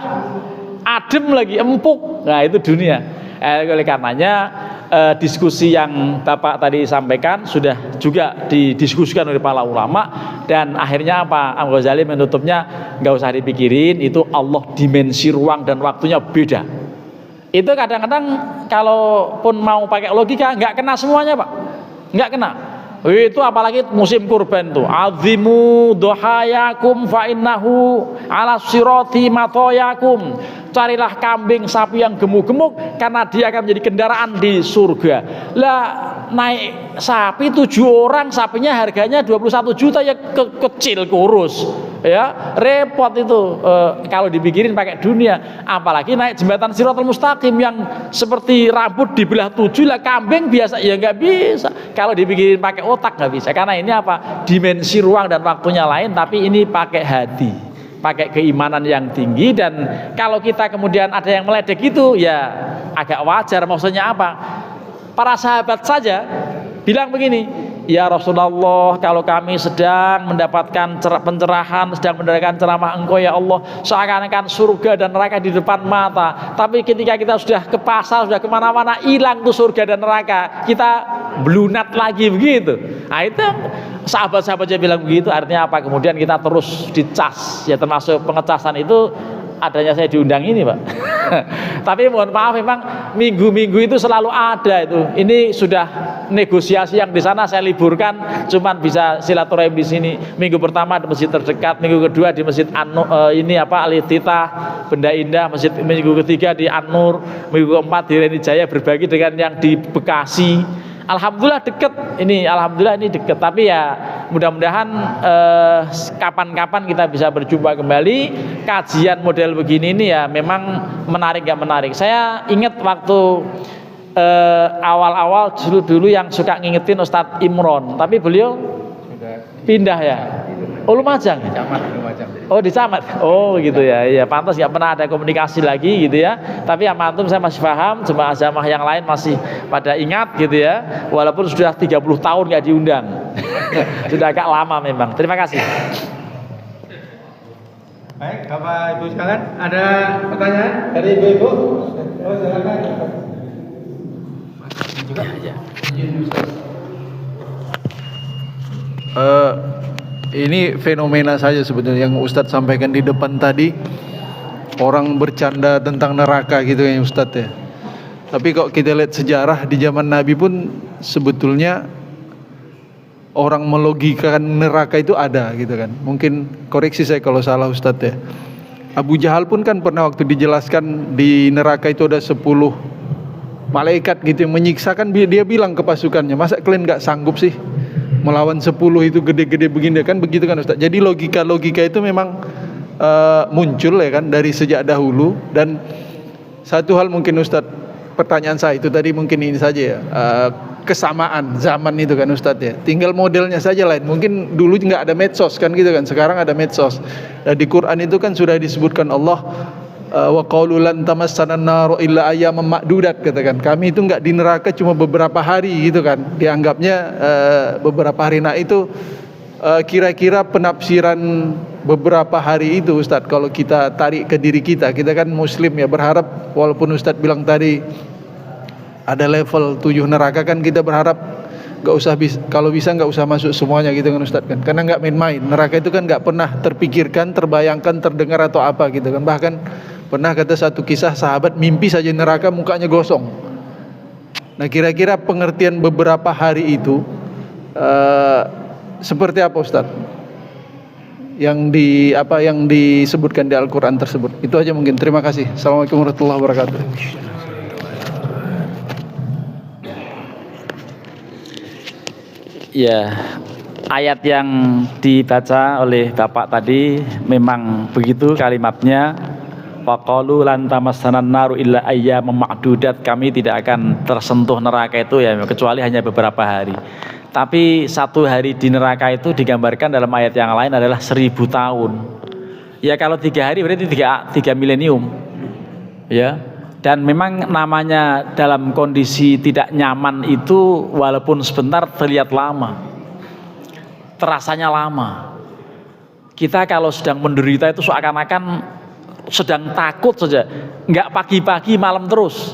adem lagi, empuk. Nah itu dunia. Oleh karenanya diskusi yang Bapak tadi sampaikan sudah juga didiskusikan oleh para ulama, dan akhirnya apa? Imam Ghazali menutupnya, nggak usah dipikirin, itu Allah dimensi ruang dan waktunya beda. Itu kadang-kadang kalaupun mau pakai logika nggak kena semuanya Pak, nggak kena. Itu apalagi musim kurban tuh, azimu dohayakum fa innahu ala sirati matoyakum. Carilah kambing sapi yang gemuk-gemuk karena dia akan menjadi kendaraan di surga. Lah naik sapi 7 orang, sapinya harganya 21 juta, ya kecil kurus. Ya, repot itu kalau dipikirin pakai dunia. Apalagi naik jembatan Shiratal Mustaqim yang seperti rambut dibelah 7, lah kambing biasa ya nggak bisa. Kalau dipikirin pakai otak nggak bisa, karena ini apa? Dimensi ruang dan waktunya lain, tapi ini pakai hati, pakai keimanan yang tinggi. Dan kalau kita kemudian ada yang meledek itu ya agak wajar. Maksudnya apa? Para sahabat saja bilang begini, ya Rasulullah, kalau kami sedang mendapatkan pencerahan, sedang mendengarkan ceramah Engkau ya Allah, seakan-akan surga dan neraka di depan mata. Tapi ketika kita sudah ke pasar, sudah kemana-mana, hilang tuh surga dan neraka, kita belunat lagi begitu. Nah itu sahabat-sahabatnya bilang begitu. Artinya apa? Kemudian kita terus dicas, ya termasuk pengecasan itu adanya saya diundang ini Pak. Tapi mohon maaf, memang minggu-minggu itu selalu ada itu. Ini sudah negosiasi yang di sana saya liburkan, cuman bisa silaturahim di sini. Minggu pertama di masjid terdekat, minggu kedua di masjid Al-Iftitah Benda Indah, minggu ketiga di An-Nur, minggu keempat di Reni Jaya, berbagi dengan yang di Bekasi. Alhamdulillah deket ini, alhamdulillah ini deket. Tapi ya mudah-mudahan kapan-kapan kita bisa berjumpa kembali. Kajian model begini ini ya memang menarik gak menarik. Saya ingat waktu awal-awal dulu yang suka ngingetin Ustadz Imron, tapi beliau pindah ya. Oh Lumajang ya? Oh di Camat. Oh gitu ya. Ya pantas nggak pernah ada komunikasi lagi gitu ya. Tapi yang antum saya masih paham, jemaah-jemaah yang lain masih pada ingat gitu ya. Walaupun sudah 30 tahun nggak diundang. Sudah agak lama memang. Terima kasih. Baik, Bapak Ibu sekalian, ada pertanyaan dari Ibu-ibu? Oh, silakan. Ini fenomena saja sebetulnya yang Ustadz sampaikan di depan tadi. Orang bercanda tentang neraka gitu ya Ustadz ya. Tapi kalau kita lihat sejarah di zaman Nabi pun sebetulnya orang melogikakan neraka itu ada gitu kan. Mungkin koreksi saya kalau salah Ustadz ya. Abu Jahal pun kan pernah waktu dijelaskan di neraka itu ada 10 malaikat gitu yang menyiksa, kan dia bilang ke pasukannya, masa kalian gak sanggup sih melawan 10 itu gede-gede begini kan, begitu kan Ustaz. Jadi logika itu memang muncul ya kan dari sejak dahulu. Dan satu hal mungkin Ustaz, pertanyaan saya itu tadi mungkin ini saja ya, kesamaan zaman itu kan Ustaz ya, tinggal modelnya saja lain. Mungkin dulu nggak ada medsos kan gitu kan, sekarang ada medsos. Nah, di Quran itu kan sudah disebutkan Allah, wa qaulu lan tamassana an-nar illa ayyaman ma'dudat, katakan kami itu enggak di neraka cuma beberapa hari gitu kan, dianggapnya beberapa hari. Nah itu kira-kira penafsiran beberapa hari itu Ustadz, kalau kita tarik ke diri kita kan muslim ya, berharap walaupun Ustadz bilang tadi ada level 7 neraka, kan kita berharap nggak usah, kalau bisa nggak usah masuk semuanya gitu kan Ustadz kan, karena nggak main-main. Neraka itu kan nggak pernah terpikirkan, terbayangkan, terdengar atau apa gitu kan. Bahkan pernah kata satu kisah sahabat mimpi saja neraka mukanya gosong. Nah kira-kira pengertian beberapa hari itu seperti apa Ustadz? Yang disebutkan di Al-Quran tersebut. Itu aja mungkin. Terima kasih. Assalamualaikum warahmatullahi wabarakatuh. Ya, ayat yang dibaca oleh Bapak tadi memang begitu kalimatnya. Faqalu lan tamassanan naru illa ayyaman ma'dudat, kami tidak akan tersentuh neraka itu ya kecuali hanya beberapa hari. Tapi satu hari di neraka itu digambarkan dalam ayat yang lain adalah 1000 tahun. Ya kalau 3 hari berarti 3 milenium. Ya. Dan memang namanya dalam kondisi tidak nyaman itu walaupun sebentar terlihat lama. Terasanya lama. Kita kalau sedang menderita itu seakan-akan sedang takut saja, nggak pagi-pagi malam terus,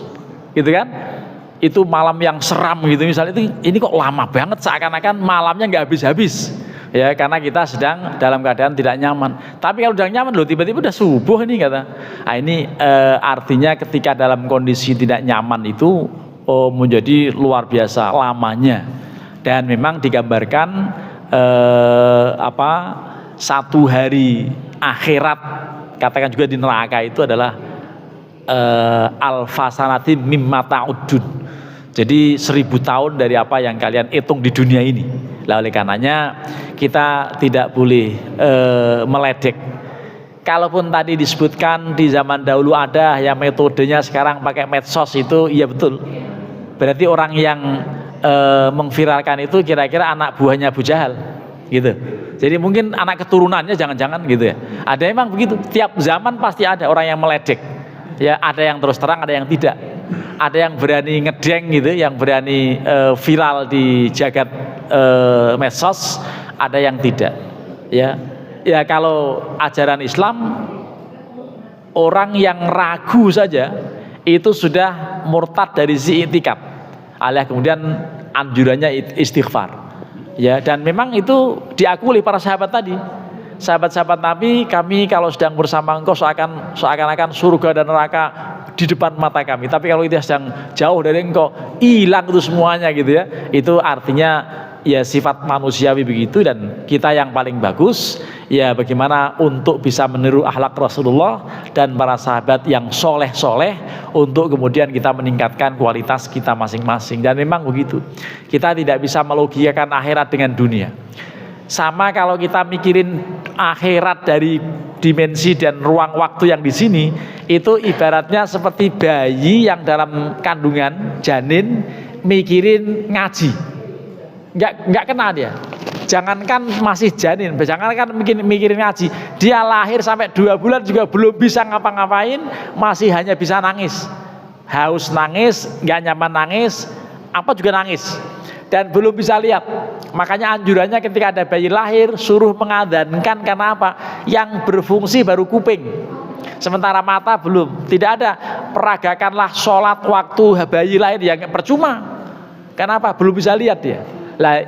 gitu kan? Itu malam yang seram gitu misalnya, itu ini kok lama banget, seakan-akan malamnya nggak habis-habis, ya karena kita sedang dalam keadaan tidak nyaman. Tapi kalau udah nyaman loh, tiba-tiba udah subuh ini kata. Nah, ini artinya ketika dalam kondisi tidak nyaman itu menjadi luar biasa lamanya, dan memang digambarkan satu hari akhirat, katakan juga di neraka itu adalah alfasanati mimma ta'udun. Jadi 1000 tahun dari apa yang kalian hitung di dunia ini. Lah oleh karenanya kita tidak boleh meledek. Kalaupun tadi disebutkan di zaman dahulu ada yang metodenya sekarang pakai medsos, itu iya betul. Berarti orang yang mengviralkan itu kira-kira anak buahnya Abu Jahal gitu. Jadi mungkin anak keturunannya jangan-jangan gitu ya. Ada emang begitu. Tiap zaman pasti ada orang yang meledek. Ya, ada yang terus terang, ada yang tidak. Ada yang berani ngedeng gitu, yang berani viral di jagat medsos, ada yang tidak. Ya. Ya kalau ajaran Islam, orang yang ragu saja itu sudah murtad dari si i'tikad. Alias kemudian anjurannya istighfar. Ya, dan memang itu diakui oleh para sahabat tadi. Sahabat-sahabat Nabi, kami kalau sedang bersama engkau seakan-akan surga dan neraka di depan mata kami. Tapi kalau kita sedang jauh dari engkau, hilang itu semuanya gitu ya. Itu artinya ya sifat manusiawi begitu, dan kita yang paling bagus ya bagaimana untuk bisa meniru akhlak Rasulullah dan para sahabat yang soleh-soleh, untuk kemudian kita meningkatkan kualitas kita masing-masing. Dan memang begitu, kita tidak bisa melogikakan akhirat dengan dunia. Sama kalau kita mikirin akhirat dari dimensi dan ruang waktu yang di sini, itu ibaratnya seperti bayi yang dalam kandungan janin mikirin ngaji. Nggak kena dia. Jangankan masih janin, jangankan mikirin ngaji, dia lahir sampai 2 bulan juga belum bisa ngapa-ngapain, masih hanya bisa nangis. Haus nangis, nggak nyaman nangis, apa juga nangis, dan belum bisa lihat. Makanya anjurannya ketika ada bayi lahir, suruh mengadhankan. Karena apa? Yang berfungsi baru kuping, sementara mata belum. Tidak ada peragakanlah sholat waktu bayi lahir, yang percuma. Kenapa? Belum bisa lihat dia. Lah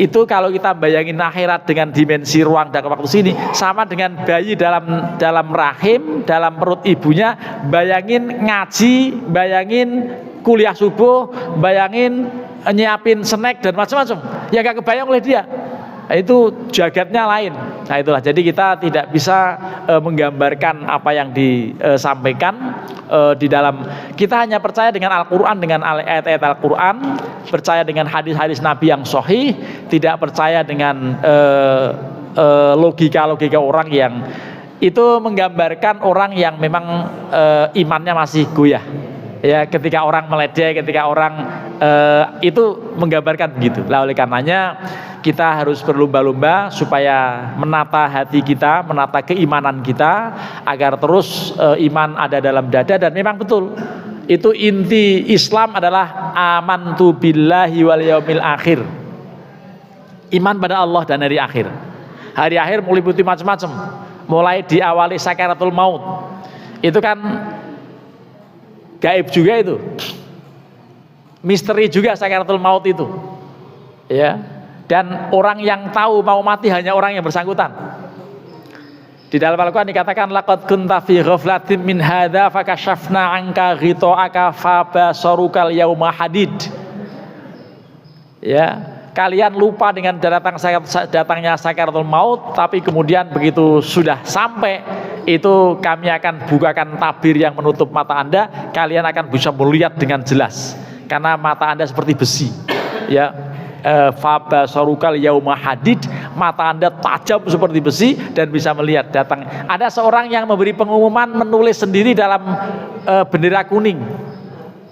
itu kalau kita bayangin akhirat dengan dimensi ruang dan waktu sini, sama dengan bayi dalam rahim, dalam perut ibunya. Bayangin ngaji, bayangin kuliah subuh, bayangin nyiapin snack dan macam-macam. Ya gak kebayang oleh dia. itu jagatnya lain. Nah itulah, jadi kita tidak bisa menggambarkan apa yang disampaikan di dalam, kita hanya percaya dengan Al-Quran, dengan ayat-ayat Al-Quran, percaya dengan hadis-hadis Nabi yang sahih, tidak percaya dengan logika-logika orang yang itu menggambarkan orang yang memang imannya masih goyah. Ya, ketika orang meledek, ketika orang itu menggambarkan begitu. Lah oleh karenanya kita harus berlomba-lomba supaya menata hati kita, menata keimanan kita agar terus iman ada dalam dada. Dan memang betul, itu inti Islam adalah amantu billahi wal yaumil akhir. Iman pada Allah dan hari akhir. Hari akhir meliputi macam-macam. Mulai diawali sakaratul maut. Itu kan gaib juga itu. Misteri juga sakaratul maut itu. Ya. Dan orang yang tahu mau mati hanya orang yang bersangkutan. Di dalam Al-Quran dikatakan laqad kunta fi ghaflatin min hadza fakashafna 'anka ghita'aka fabasarukal yauma hadid. Ya, kalian lupa dengan datangnya sakaratul maut, tapi kemudian begitu sudah sampai itu kami akan bukakan tabir yang menutup mata Anda, kalian akan bisa melihat dengan jelas karena mata Anda seperti besi. Ya, fabasarukal yauma hadid, mata Anda tajam seperti besi dan bisa melihat datang. Ada seorang yang memberi pengumuman, menulis sendiri dalam bendera kuning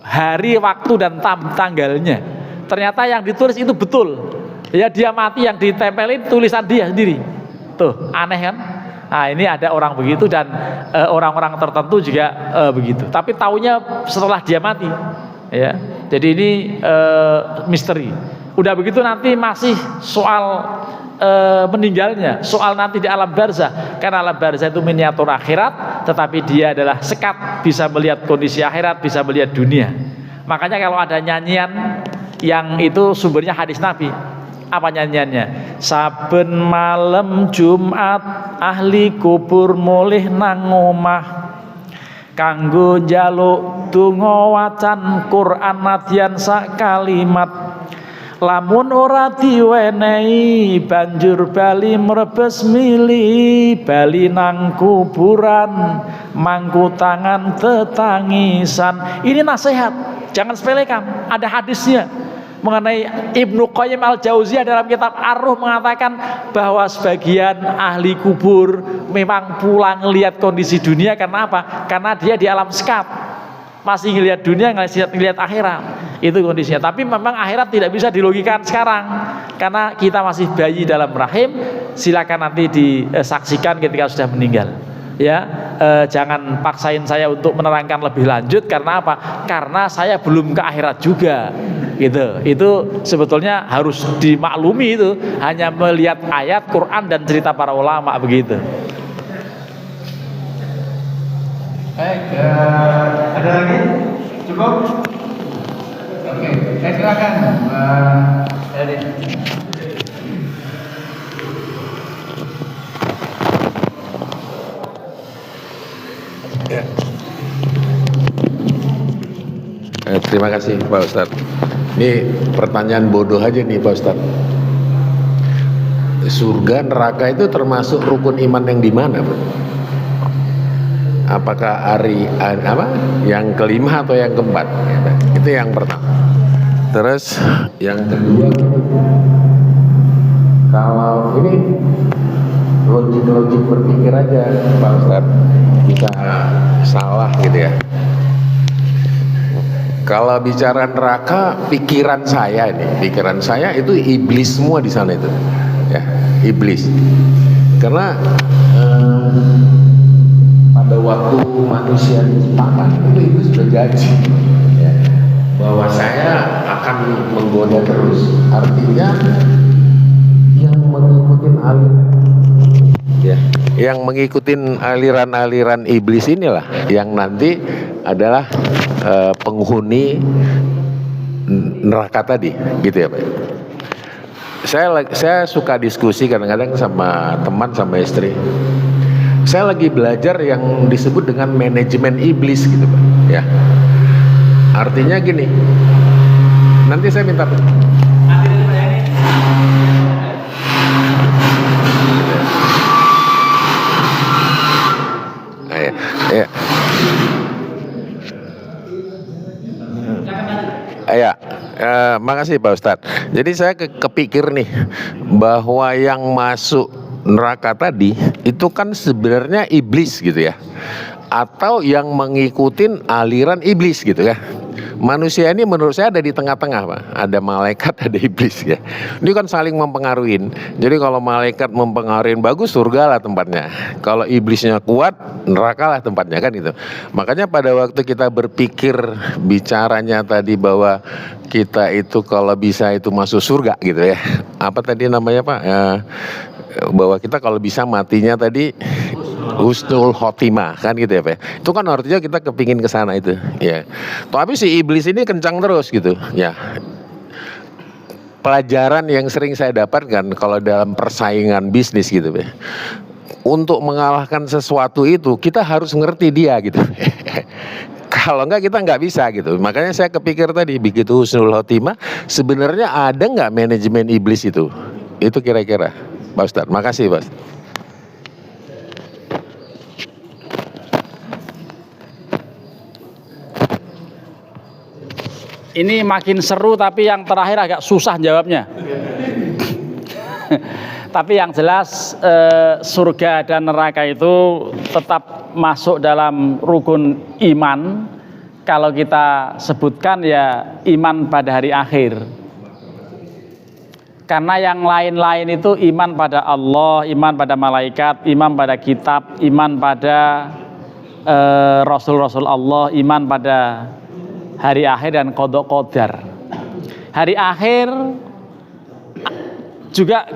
hari, waktu dan tanggalnya. Ternyata yang ditulis itu betul. Ya, dia mati, yang ditempelin tulisan dia sendiri. Tuh, aneh kan? Nah, ini ada orang begitu dan orang-orang tertentu juga begitu. Tapi taunya setelah dia mati. Ya. Jadi ini misteri. Udah begitu nanti masih soal meninggalnya, soal nanti di alam barzah. Karena alam barzah itu miniatur akhirat, tetapi dia adalah sekat, bisa melihat kondisi akhirat, bisa melihat dunia. Makanya kalau ada nyanyian yang itu sumbernya hadis Nabi, apa nyanyiannya? Saben malam Jumat ahli kubur mulih nang omah kanggo njaluk donga wacan Quran nadyan sak kalimat, lamun ora diwenehi banjur bali mrebes mili, bali nang kuburan mangku tangan tetangisan. Ini nasihat, jangan sepelekan, ada hadisnya mengenai Ibnu Qayyim al-Jauziyah dalam kitab Ar-Ruh mengatakan bahwa sebagian ahli kubur memang pulang melihat kondisi dunia. Karena apa? Karena dia di alam sekat, masih ngelihat dunia, ngelihat akhirat. Itu kondisinya. Tapi memang akhirat tidak bisa dilogikan sekarang karena kita masih bayi dalam rahim. Silakan nanti disaksikan ketika sudah meninggal. Ya, jangan paksain saya untuk menerangkan lebih lanjut. Karena apa? Karena saya belum ke akhirat juga. Gitu. Itu sebetulnya harus dimaklumi, itu hanya melihat ayat Quran dan cerita para ulama begitu. Baik, ada lagi? Cukup? Oke, saya silakan Pak Edi. Ya. Terima kasih Pak Ustadz. Ini pertanyaan bodoh aja nih Pak Ustadz. Surga neraka itu termasuk rukun iman yang di mana, Pak? Apakah yang kelima atau yang keempat? Itu yang pertama. Terus yang kedua, kalau ini logik berpikir aja Pak Ustadz, bisa salah gitu ya. Kalau bicara neraka, pikiran saya itu iblis semua di sana itu, ya, iblis. Karena pada waktu manusia diciptakan itu iblis sudah janji, ya, bahwa saya akan menggoda terus. Artinya yang mengikuti aliran iblis inilah yang nanti adalah penghuni neraka tadi, gitu ya Pak. Saya suka diskusi kadang-kadang sama teman, sama istri. Saya lagi belajar yang disebut dengan manajemen iblis, gitu Pak. Ya, artinya gini. Nanti saya minta. makasih Pak Ustadz. Jadi saya kepikir nih bahwa yang masuk neraka tadi itu kan sebenarnya iblis gitu ya, atau yang mengikutin aliran iblis gitu ya. Manusia ini menurut saya ada di tengah-tengah Pak. Ada malaikat, ada iblis ya. Ini kan saling mempengaruhi. Jadi kalau malaikat mempengaruhi bagus, surga lah tempatnya. Kalau iblisnya kuat, neraka lah tempatnya kan gitu. Makanya pada waktu kita berpikir bicaranya tadi bahwa kita itu kalau bisa itu masuk surga gitu ya. Apa tadi namanya Pak? Bahwa kita kalau bisa matinya tadi husnul khotimah kan gitu ya Pak. Itu kan artinya kita kepingin ke sana itu ya. Tapi si iblis ini kencang terus gitu ya. Pelajaran yang sering saya dapatkan kalau dalam persaingan bisnis gitu Pak. Untuk mengalahkan sesuatu itu kita harus ngerti dia gitu. Kalau enggak kita nggak bisa gitu. Makanya saya kepikir tadi begitu husnul khotimah sebenarnya ada nggak manajemen iblis itu? Itu kira-kira Pak Ustadz. Makasih Pak. Ini makin seru tapi yang terakhir agak susah jawabnya. Tapi yang jelas surga dan neraka itu tetap masuk dalam rukun iman. Kalau kita sebutkan ya iman pada hari akhir. Karena yang lain-lain itu iman pada Allah, iman pada malaikat, iman pada kitab, iman pada Rasul-Rasul Allah, iman pada hari akhir dan qada qadar. Hari akhir juga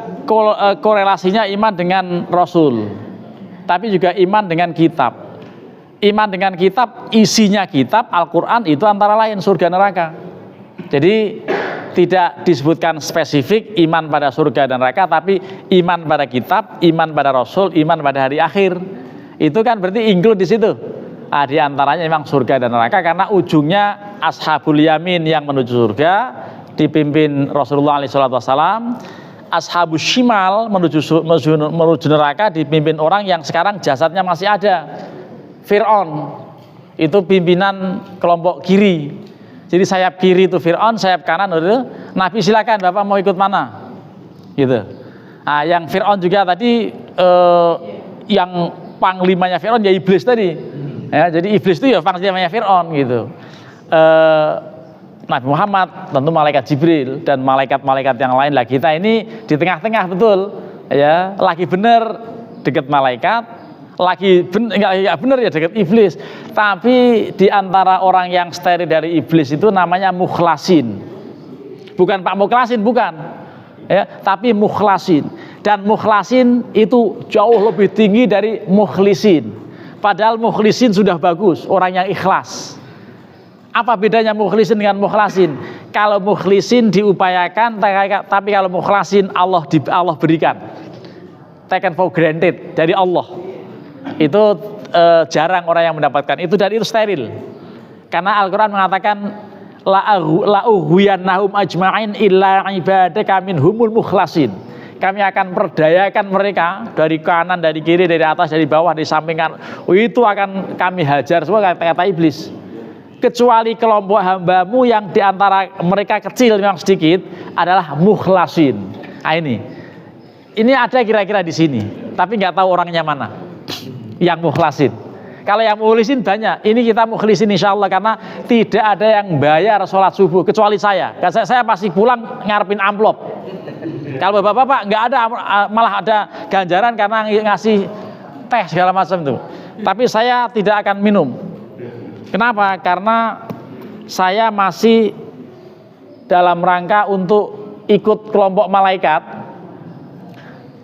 korelasinya iman dengan Rasul, tapi juga iman dengan kitab. Iman dengan kitab, isinya kitab Al-Quran itu antara lain surga neraka. Jadi tidak disebutkan spesifik iman pada surga dan neraka, tapi iman pada kitab, iman pada Rasul, iman pada hari akhir. Itu kan berarti include di situ. Di antaranya memang surga dan neraka karena ujungnya ashabul yamin yang menuju surga dipimpin Rasulullah SAW. Ashabus shimal menuju neraka dipimpin orang yang sekarang jasadnya masih ada. Fir'aun itu pimpinan kelompok kiri. Jadi sayap kiri itu Fir'aun, sayap kanan itu Nabi, silakan Bapak mau ikut mana? Gitu. Nah, yang Fir'aun juga tadi yang panglimanya Fir'aun ya iblis tadi. Ya, jadi iblis itu ya panglimanya Fir'aun gitu. Nabi Muhammad, tentu malaikat Jibril dan malaikat-malaikat yang lain lah. Kita ini di tengah-tengah betul, ya. Lagi bener dekat malaikat, lagi enggak bener ya dekat iblis. Tapi di antara orang yang steril dari iblis itu namanya mukhlasin. Bukan Pak Mukhlasin, bukan. Ya, tapi mukhlasin. Dan mukhlasin itu jauh lebih tinggi dari mukhlisin. Padahal mukhlisin sudah bagus, orang yang ikhlas. Apa bedanya mukhlisin dengan mukhlasin? Kalau mukhlisin diupayakan, tapi kalau mukhlasin Allah berikan. Taken for granted dari Allah. Itu jarang orang yang mendapatkan itu, dan itu steril. Karena Al-Quran mengatakan la'ughwiyannahum ajma'in illa ibadaka minhumul mukhlasin. Kami akan perdayakan mereka dari kanan, dari kiri, dari atas, dari bawah, dari samping kanan. Itu akan kami hajar semua, kata iblis. Kecuali kelompok hambamu yang diantara mereka kecil memang sedikit adalah mukhlasin. Nah, ini ada kira-kira di sini, tapi nggak tahu orangnya mana yang mukhlasin. Kalau yang mukhlisin banyak. Ini kita mukhlisin insya Allah karena tidak ada yang bayar sholat subuh kecuali saya. Saya pasti pulang ngarepin amplop. Kalau bapak-bapak nggak ada, malah ada ganjaran karena ngasih teh segala macam itu. Tapi saya tidak akan minum. Kenapa? Karena saya masih dalam rangka untuk ikut kelompok malaikat.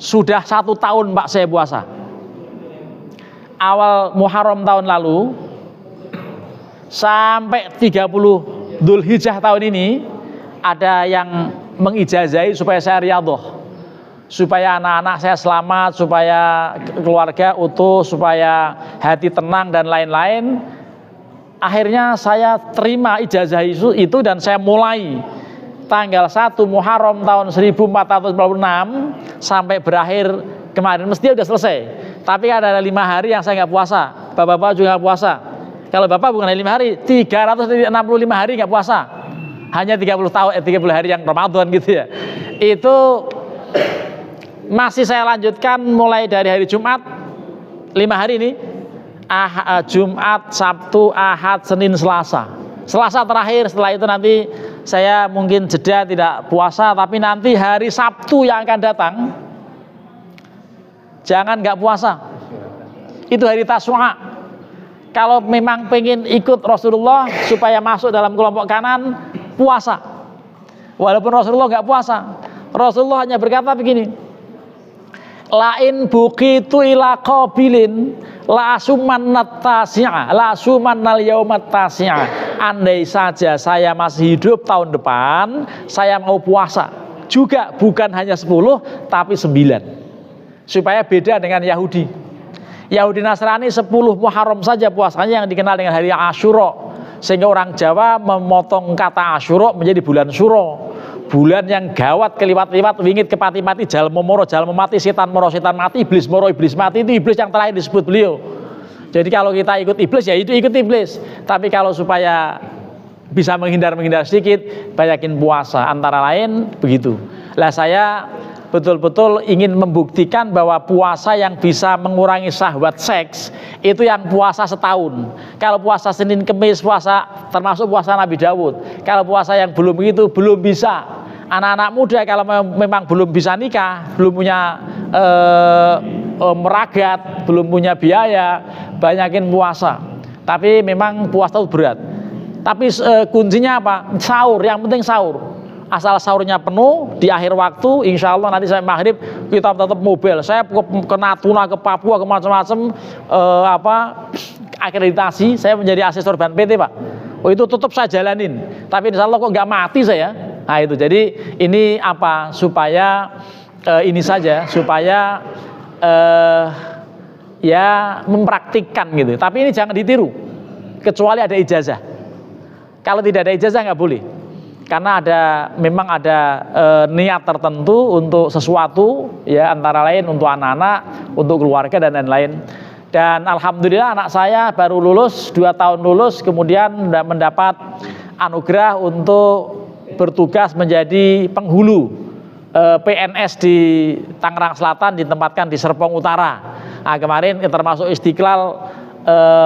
Sudah 1 tahun Pak saya puasa. Awal Muharram tahun lalu sampai 30 Dzulhijjah tahun ini ada yang mengijazahi supaya saya riyadhah, supaya anak-anak saya selamat, supaya keluarga utuh, supaya hati tenang dan lain-lain. Akhirnya saya terima ijazah itu dan saya mulai tanggal 1 Muharram tahun 1446 sampai berakhir kemarin. Mesti udah selesai. Tapi ada 5 hari yang saya nggak puasa. Bapak-bapak juga nggak puasa. Kalau bapak bukan 5 hari, 365 hari nggak puasa. hanya 30 tahun 30 hari yang Ramadan gitu ya. Itu masih saya lanjutkan mulai dari hari Jumat 5 hari ini. Jumat, Sabtu, Ahad, Senin, Selasa. Selasa terakhir, setelah itu nanti saya mungkin jeda tidak puasa, tapi nanti hari Sabtu yang akan datang jangan nggak puasa. Itu hari Tasyu'a. Kalau memang pengen ikut Rasulullah supaya masuk dalam kelompok kanan, puasa. Walaupun Rasulullah nggak puasa, Rasulullah hanya berkata begini, lain buqitu ila qabilin la asumannat tasi'a la asumannal yaumat tasi'a. Andai saja saya masih hidup tahun depan, saya mau puasa juga, bukan hanya 10 tapi 9, supaya beda dengan Yahudi. Yahudi Nasrani 10 Muharram saja puasanya, yang dikenal dengan hari Asyura, sehingga orang Jawa memotong kata Asyura menjadi bulan Syuro, bulan yang gawat, keliwat-liwat, wingit kepati-mati, jalmo moro jalmo mati, setan moro setan mati, iblis moro iblis mati. Itu iblis yang terakhir disebut beliau. Jadi kalau kita ikut iblis, ya itu ikut iblis. Tapi kalau supaya bisa menghindar sedikit, banyakin puasa, antara lain begitu. Lah saya betul-betul ingin membuktikan bahwa puasa yang bisa mengurangi syahwat seks itu yang puasa setahun. Kalau puasa Senin Kemis, puasa termasuk puasa Nabi Daud. Kalau puasa yang belum begitu, belum bisa. Anak-anak muda kalau memang belum bisa nikah, belum punya meragat, belum punya biaya, banyakin puasa. Tapi memang puasa itu berat. Tapi kuncinya apa? Sahur, yang penting sahur. Asal sahurnya penuh di akhir waktu, insya Allah nanti sampai maghrib kita tetap mobil. Saya ke Natuna, ke Papua, ke macam-macam akreditasi. Saya menjadi asesor ban PT, Pak. Oh, itu tetap saya jalanin. Tapi insya Allah kok nggak mati saya. Nah itu, jadi ini apa? Supaya ini saja, supaya ya mempraktikkan gitu. Tapi ini jangan ditiru, kecuali ada ijazah. Kalau tidak ada ijazah nggak boleh. Karena memang ada niat tertentu untuk sesuatu, ya, antara lain untuk anak-anak, untuk keluarga dan lain-lain. Dan alhamdulillah anak saya baru lulus, 2 tahun lulus, kemudian mendapat anugerah untuk bertugas menjadi penghulu PNS di Tangerang Selatan, ditempatkan di Serpong Utara. Nah, kemarin termasuk Istiqlal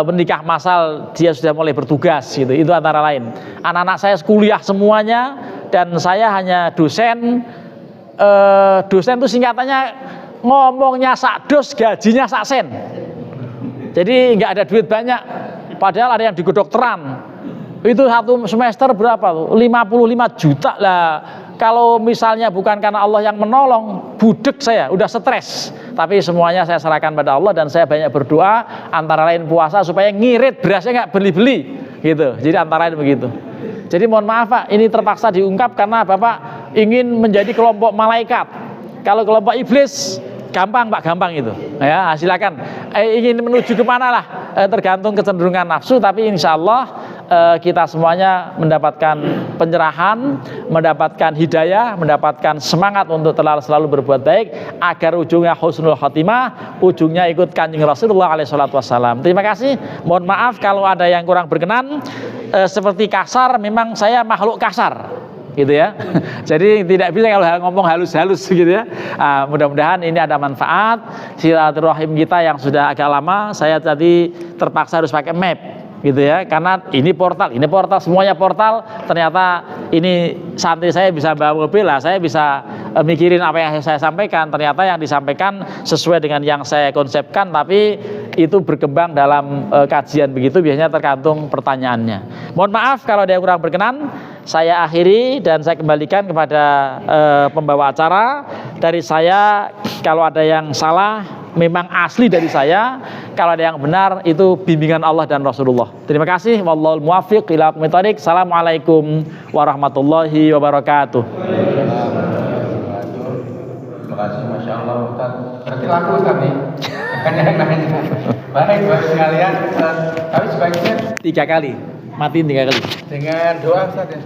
menikah massal, dia sudah mulai bertugas gitu. Itu antara lain. Anak-anak saya kuliah semuanya, dan saya hanya dosen. Dosen itu singkatannya ngomongnya sakdos, gajinya saksen. Jadi nggak ada duit banyak. Padahal ada yang di kedokteran. Itu 1 semester berapa tuh? 55 juta lah. Kalau misalnya bukan karena Allah yang menolong, budek saya, udah stres. Tapi semuanya saya serahkan pada Allah, dan saya banyak berdoa, antara lain puasa supaya ngirit berasnya nggak beli-beli gitu. Jadi antara lain begitu. Jadi mohon maaf Pak, ini terpaksa diungkap karena Bapak ingin menjadi kelompok malaikat. Kalau kelompok iblis gampang Pak, gampang itu. Ya, silakan. Ingin menuju kemana lah, tergantung kecenderungan nafsu. Tapi insya Allah kita semuanya mendapatkan pencerahan, mendapatkan hidayah, mendapatkan semangat untuk selalu berbuat baik, agar ujungnya husnul khotimah, ujungnya ikut Kanjeng Rasulullah SAW. Terima kasih. Mohon maaf kalau ada yang kurang berkenan. Seperti kasar, memang saya makhluk kasar, gitu ya. Jadi tidak bisa kalau ngomong halus-halus gitu ya. Mudah-mudahan ini ada manfaat. Silaturahim kita yang sudah agak lama, saya tadi terpaksa harus pakai map gitu ya, karena ini portal semuanya portal. Ternyata ini santri saya bisa bawa mobil lah, saya bisa mikirin apa yang saya sampaikan. Ternyata yang disampaikan sesuai dengan yang saya konsepkan, tapi itu berkembang dalam kajian begitu, biasanya tergantung pertanyaannya. Mohon maaf kalau ada yang kurang berkenan. Saya akhiri dan saya kembalikan kepada pembawa acara. Dari saya, kalau ada yang salah memang asli dari saya, kalau ada yang benar itu bimbingan Allah dan Rasulullah. Terima kasih. Wallahul muwaffiq ila aqwamit thoriq. Assalamualaikum warahmatullahi wabarakatuh. Terima kasih, Masya Allah Ustaz. Berarti laku Ustaz nih. Baik, baik sekalian. Tapi sebaiknya 3 kali, matiin 3 kali. dengan doa Ustaz ya.